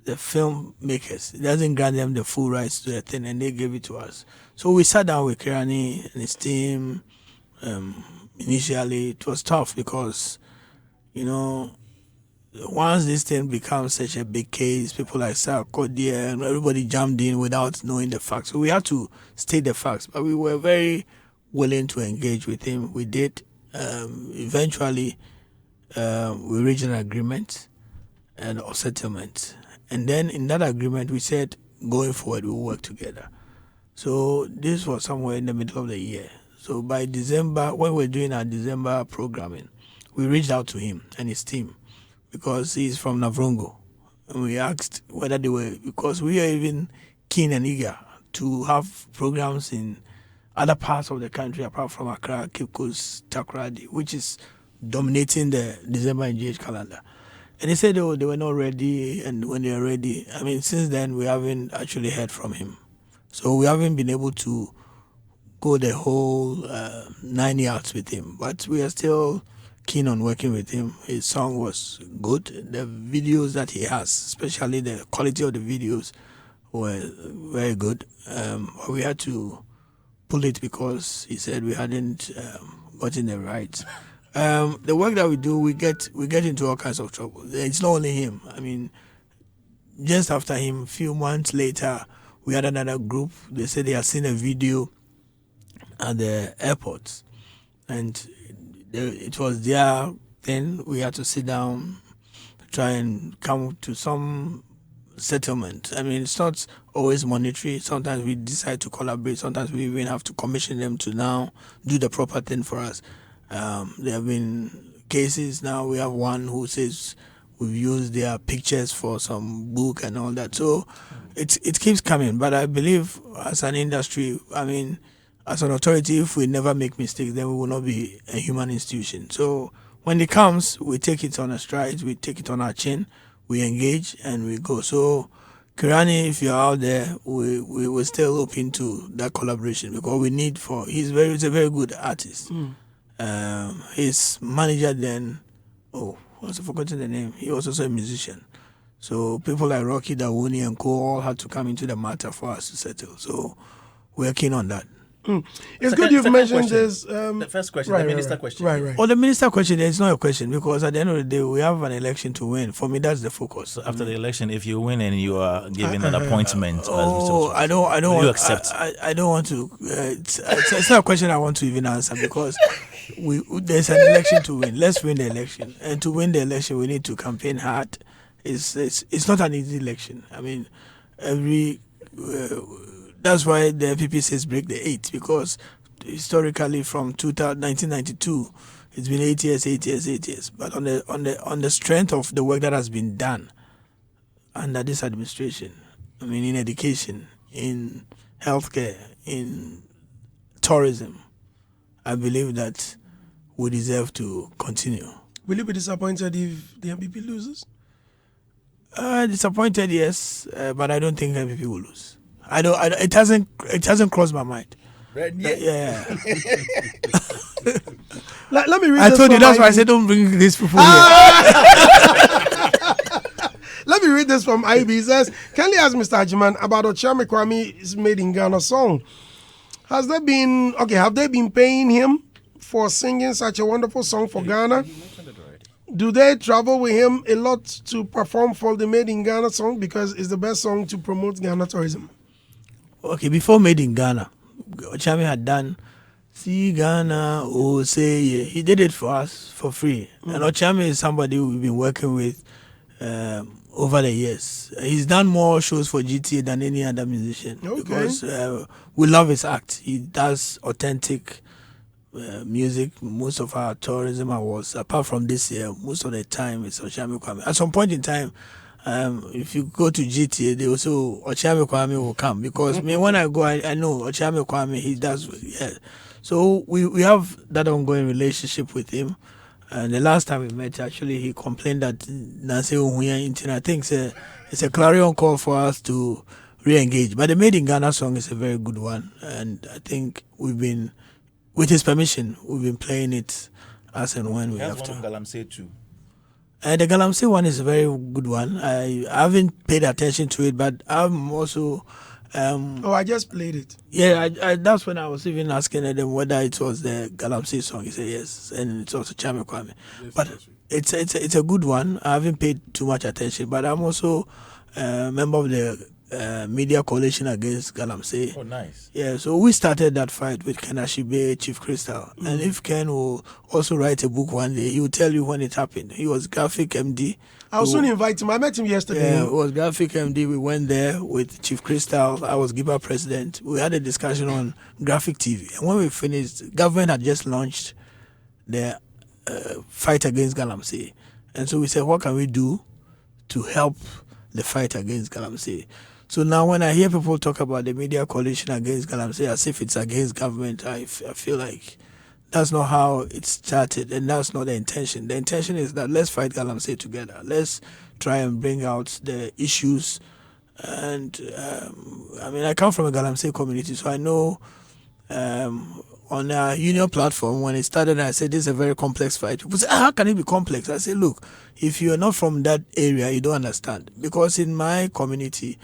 filmmakers. It doesn't grant them the full rights to the thing, and they gave it to us. So we sat down with Kirani and his team. Initially, it was tough because, you know, once this thing becomes such a big case, people like Sarkodie and everybody jumped in without knowing the facts. So we had to state the facts, but we were very willing to engage with him. We did. Eventually, we reached an agreement and a settlement. And then in that agreement, we said, going forward, we'll work together. So this was somewhere in the middle of the year. So by December, when we were doing our December programming, we reached out to him and his team because he's from Navrongo. And we asked whether they were, because we are even keen and eager to have programs in other parts of the country apart from Accra, Cape Coast, Takoradi, which is dominating the December NGH calendar. And he said they were not ready, and when they are ready, I mean, since then we haven't actually heard from him. So we haven't been able to go the whole 9 yards with him, but we are still keen on working with him. His song was good. The videos that he has, especially the quality of the videos, were very good. We had to pull it because he said we hadn't gotten the rights. The work that we do, we get into all kinds of trouble. It's not only him. I mean, just after him, a few months later, we had another group. They said they had seen a video at the airport, and it was their thing. We had to sit down, try and come to some settlement. I mean, it's not always monetary. Sometimes we decide to collaborate. Sometimes we even have to commission them to now do the proper thing for us. There have been cases now. We have one who says we've used their pictures for some book and all that. So it keeps coming. But I believe as an industry, I mean, as an authority, if we never make mistakes, then we will not be a human institution. So when it comes, we take it on our stride, we take it on our chin, we engage and we go. So Kirani, if you're out there, we were still open to that collaboration because we need he's a very good artist. His manager then, I've forgotten the name. He was also a musician. So people like Rocky Dawuni and co all had to come into the matter for us to settle. So we're keen on that. It's good you've mentioned this. The first question, right, the minister right, question. Right. Oh, the minister question, it's not a question because at the end of the day, we have an election to win. For me, that's the focus. After the election, if you win and you are given an appointment, I don't will want you accept? I don't want to. It's not a question I want to even answer because there's an election to win. Let's win the election, and to win the election, we need to campaign hard. It's not an easy election. I mean, that's why the NPP says break the 8 because historically from 1992 it's been 8 years. But on the strength of the work that has been done under this administration, I mean in education, in healthcare, in tourism, I believe that we deserve to continue. Will you be disappointed if the MPP loses? Disappointed, yes, but I don't think MPP will lose. It hasn't crossed my mind. Yeah. Let me read. I told you that's why I said don't bring these people here. Let me read this from IB. It says, kindly ask Mr. Agyeman about Ochame Kwame is made in Ghana song. Have they been paying him for singing such a wonderful song for Ghana. Do they travel with him a lot to perform for the Made in Ghana song because it's the best song to promote Ghana tourism? Okay, before Made in Ghana, Ochami had done See Ghana, oh say yeah. He did it for us for free. And Ochami is somebody we've been working with over the years. He's done more shows for GTA than any other musician because we love his act. He does authentic music. Most of our tourism awards, apart from this year, most of the time it's Ochami Kwame. At some point in time, if you go to GTA, they also Ochami Kwame will come because when I go, I know Ochami Kwame. He does, yeah. So we have that ongoing relationship with him. And the last time we met, actually, he complained that Nancy Ohuya, I think it's a clarion call for us to re-engage. But the Made in Ghana song is a very good one, and I think we've been, with his permission, we've been playing it as and when we have to. Galamsey too. The Galamsey one is a very good one. I haven't paid attention to it, but I'm also... I just played it. Yeah, I that's when I was even asking them whether it was the Galamsey song. He said yes, and it's also Chame Kwame. But it's a good one. I haven't paid too much attention, but I'm also a member of the Media Coalition Against Galamsey. Oh, nice. Yeah, so we started that fight with Ken Ashibe, Chief Crystal. And if Ken will also write a book one day, he will tell you when it happened. He was graphic MD. I'll soon invite him. I met him yesterday. Yeah, it was graphic MD. We went there with Chief Crystal. I was Giba president. We had a discussion on graphic TV. And when we finished, government had just launched the fight against Galamsey. And so we said, what can we do to help the fight against Galamsey? So now when I hear people talk about the Media Coalition Against Galamsey as if it's against government, I feel like that's not how it started, and that's not the intention. The intention is that let's fight Galamsey together. Let's try and bring out the issues. And I come from a Galamsey community, so I know on our union platform, when it started, I said, this is a very complex fight. People say, how can it be complex? I said, look, if you're not from that area, you don't understand. Because in my community,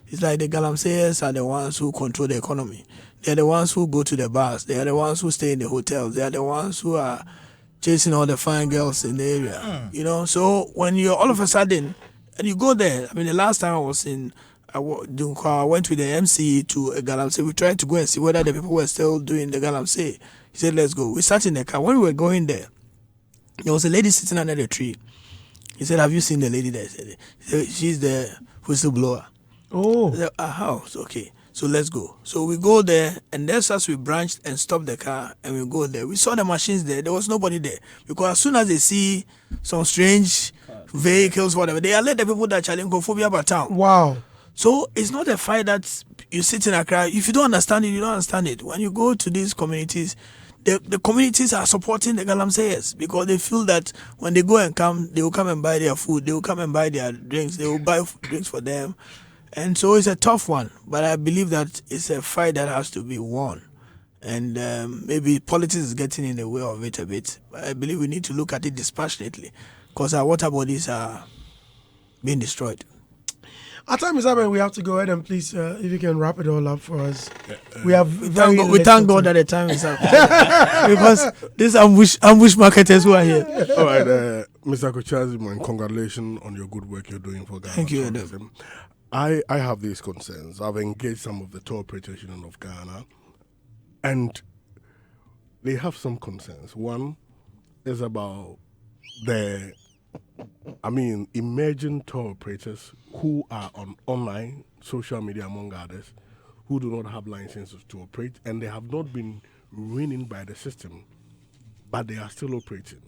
it's like the Galamseyers are the ones who control the economy. They're the ones who go to the bars. They are the ones who stay in the hotels. They are the ones who are chasing all the fine girls in the area. You know, so when you're all of a sudden, and you go there, the last time I was in Dunkwa, I went with the MC to a Galamsey. We tried to go and see whether the people were still doing the Galamsey. He said, let's go. We sat in the car. When we were going there, there was a lady sitting under the tree. He said, have you seen the lady there? He said, she's the whistleblower. Oh. I said, house, okay. So let's go. So we go there, and that's as we branched and stopped the car, and we go there. We saw the machines there. There was nobody there. Because as soon as they see some strange vehicles, whatever, they alert the people that challenge homophobia about town. Wow. So it's not a fight that you sit in a crowd. If you don't understand it, you don't understand it. When you go to these communities, the communities are supporting the Galamseyers because they feel that when they go and come, they will come and buy their food. They will come and buy their drinks. They will buy drinks for them. And so it's a tough one, but I believe that it's a fight that has to be won. And maybe politics is getting in the way of it a bit. But I believe we need to look at it dispassionately because our water bodies are being destroyed. Our time is up and we have to go ahead and please, if you can wrap it all up for us. We thank God that the time is up. Because these ambush marketers who are here. All right, Mr. Akwasi Agyeman, congratulations on your good work you're doing for Ghana. Thank you, tourism. I have these concerns. I've engaged some of the tour operators union of Ghana, and they have some concerns. One is about the, emerging tour operators who are on online, social media, among others, who do not have licenses to operate, and they have not been winning by the system, but they are still operating.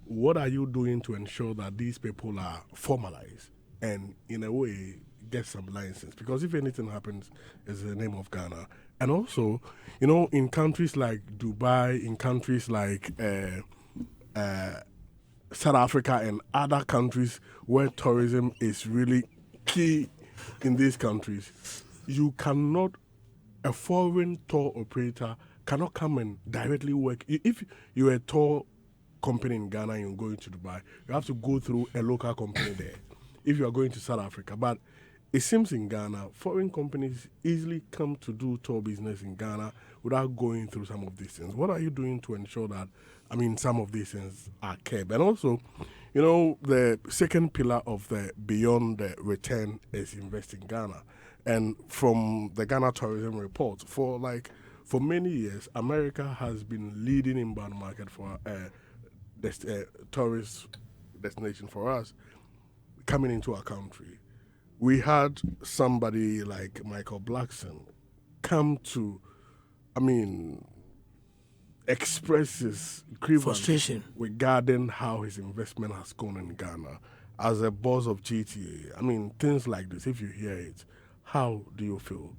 What are you doing to ensure that these people are formalized and in a way get some license? Because if anything happens, it's the name of Ghana. And also, in countries like Dubai, in countries like South Africa and other countries where tourism is really key in these countries, a foreign tour operator cannot come and directly work. If you're a tour company in Ghana and you're going to Dubai, you have to go through a local company there. If you are going to South Africa, but it seems in Ghana, foreign companies easily come to do tour business in Ghana without going through some of these things. What are you doing to ensure that, some of these things are kept? And also, the second pillar of the beyond the return is invest in Ghana. And from the Ghana Tourism Report, for many years, America has been leading inbound market for tourist destination for us coming into our country. We had somebody like Michael Blackson come to, express his frustration regarding how his investment has gone in Ghana. As a boss of GTA, things like this, if you hear it, how do you feel?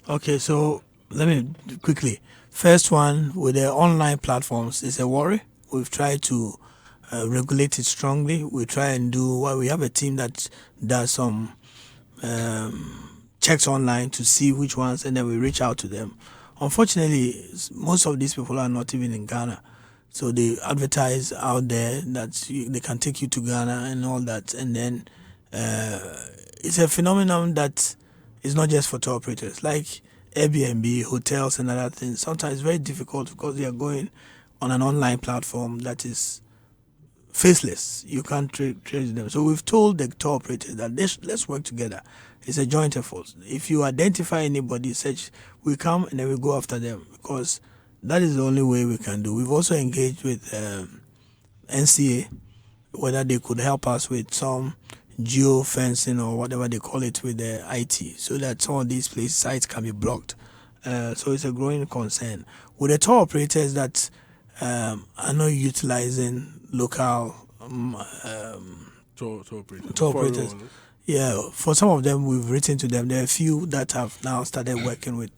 Okay, so let me quickly. First one, with the online platforms, is a worry. We've tried to regulate it strongly. We try and we have a team that does some checks online to see which ones, and then we reach out to them. Unfortunately, most of these people are not even in Ghana, so they advertise out there that they can take you to Ghana and all that, and then it's a phenomenon that is not just for tour operators, like Airbnb, hotels, and other things. Sometimes it's very difficult because they are going on an online platform that is faceless. You can't trace them. So we've told the tour operators that let's work together. It's a joint effort. If you identify anybody such, we come and then we go after them, because that is the only way we can do. We've also engaged with NCA, whether they could help us with some geo-fencing or whatever they call it with the IT, so that some of these sites can be blocked. So it's a growing concern. With the tour operators that are not utilizing local tour operators. Yeah, for some of them, we've written to them. There are a few that have now started working with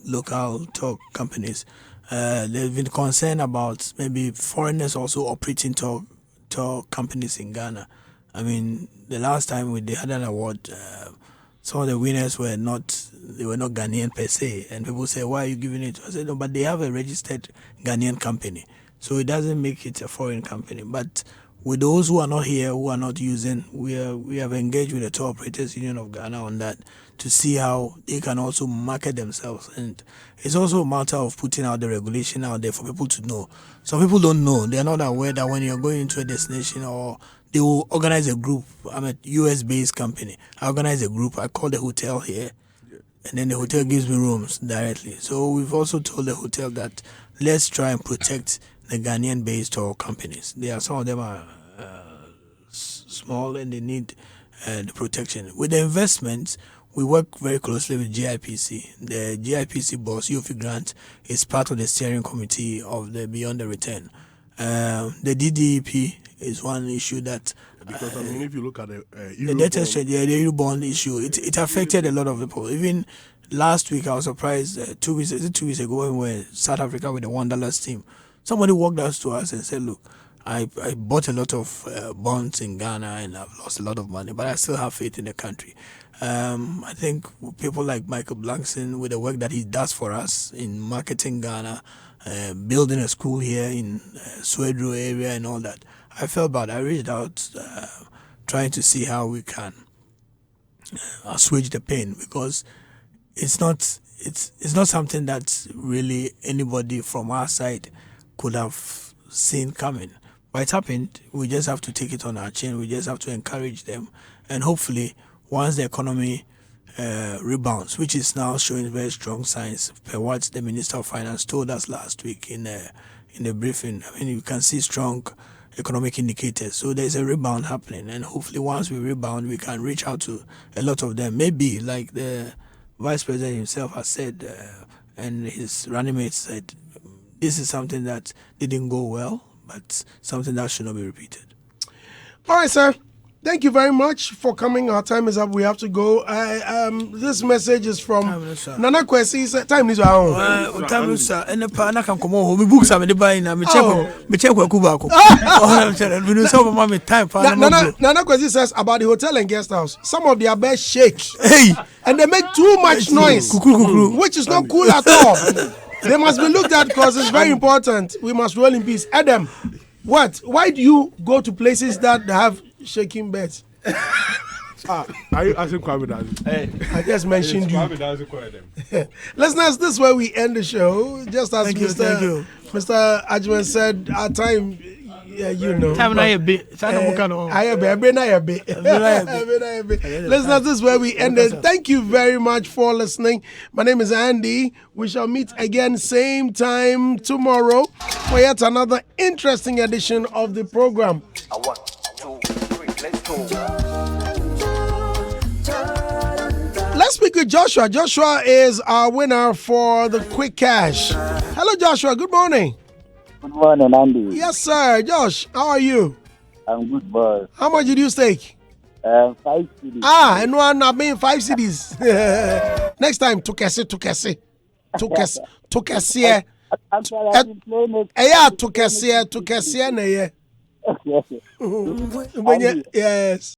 local tour companies. They've been concerned about maybe foreigners also operating tour companies in Ghana. The last time they had an award, some of the winners were not Ghanaian per se, and people say, why are you giving it? I said, no, but they have a registered Ghanaian company, so it doesn't make it a foreign company. But with those who are not here, who are not using, we have engaged with the Tour Operators Union of Ghana on that to see how they can also market themselves. And it's also a matter of putting out the regulation out there for people to know. Some people don't know. They are not aware that when you're going into a destination, or they will organize a group. I'm a US-based company. I organize a group. I call the hotel here, and then the hotel gives me rooms directly. So we've also told the hotel that let's try and protect the Ghanaian-based tour companies. Some of them are small and they need the protection. With the investments, we work very closely with GIPC. The GIPC boss, Yofi Grant, is part of the steering committee of the Beyond the Return. The DDEP is one issue that... Because, if you look at the Euro bond issue, it affected a lot of people. Even last week, I was surprised, 2 weeks ago, when we were in South Africa with the $1 team, somebody walked out to us and said, look, I bought a lot of bonds in Ghana and I've lost a lot of money, but I still have faith in the country. I think people like Michael Blankson, with the work that he does for us in marketing Ghana, building a school here in Swedru area and all that, I felt bad. I reached out trying to see how we can assuage the pain, because it's not something that really anybody from our side could have seen coming. But it happened. We just have to take it on our chin. We just have to encourage them, and hopefully, once the economy rebounds, which is now showing very strong signs, per what the Minister of Finance told us last week in the briefing, you can see strong economic indicators. So there's a rebound happening, and hopefully, once we rebound, we can reach out to a lot of them. Maybe like the Vice President himself has said, and his running mates said, this is something that didn't go well, but something that should not be repeated. All right, sir. Thank you very much for coming. Our time is up. We have to go. This message is from Nana Kwesi. Time is our own. Time is and the partner can come home. We book some of the buying. Me check where Kubako. Nana Kwesi says about the hotel and guest house. Some of their beds shake. Hey, and they make too much noise, which is not cool at all. They must be looked at because it's very important. We must roll in peace. Adam, what? Why do you go to places that have shaking beds? Are you asking Kwame Dazi? I just mentioned you. Kwame Dazi call them. Listeners, this is where we end the show. Just as Thank you, Mr. Agyeman said, our time, yeah, you know. Time na bit. Listeners, this is where we ended. Thank you very much for listening. My name is Andy. We shall meet again same time tomorrow for yet another interesting edition of the program. 1, 2, 3, let's go. Let's speak with Joshua. Joshua is our winner for the quick cash. Hello, Joshua. Good morning. Good morning, Andy. Yes, sir. Josh, how are you? I'm good, boss. How much did you stake? 5 cities. And one I mean 5 cities. Next time, to Cassie. Actually, I've been playing it. Yeah, to Cassie, yeah. Yes. Yes.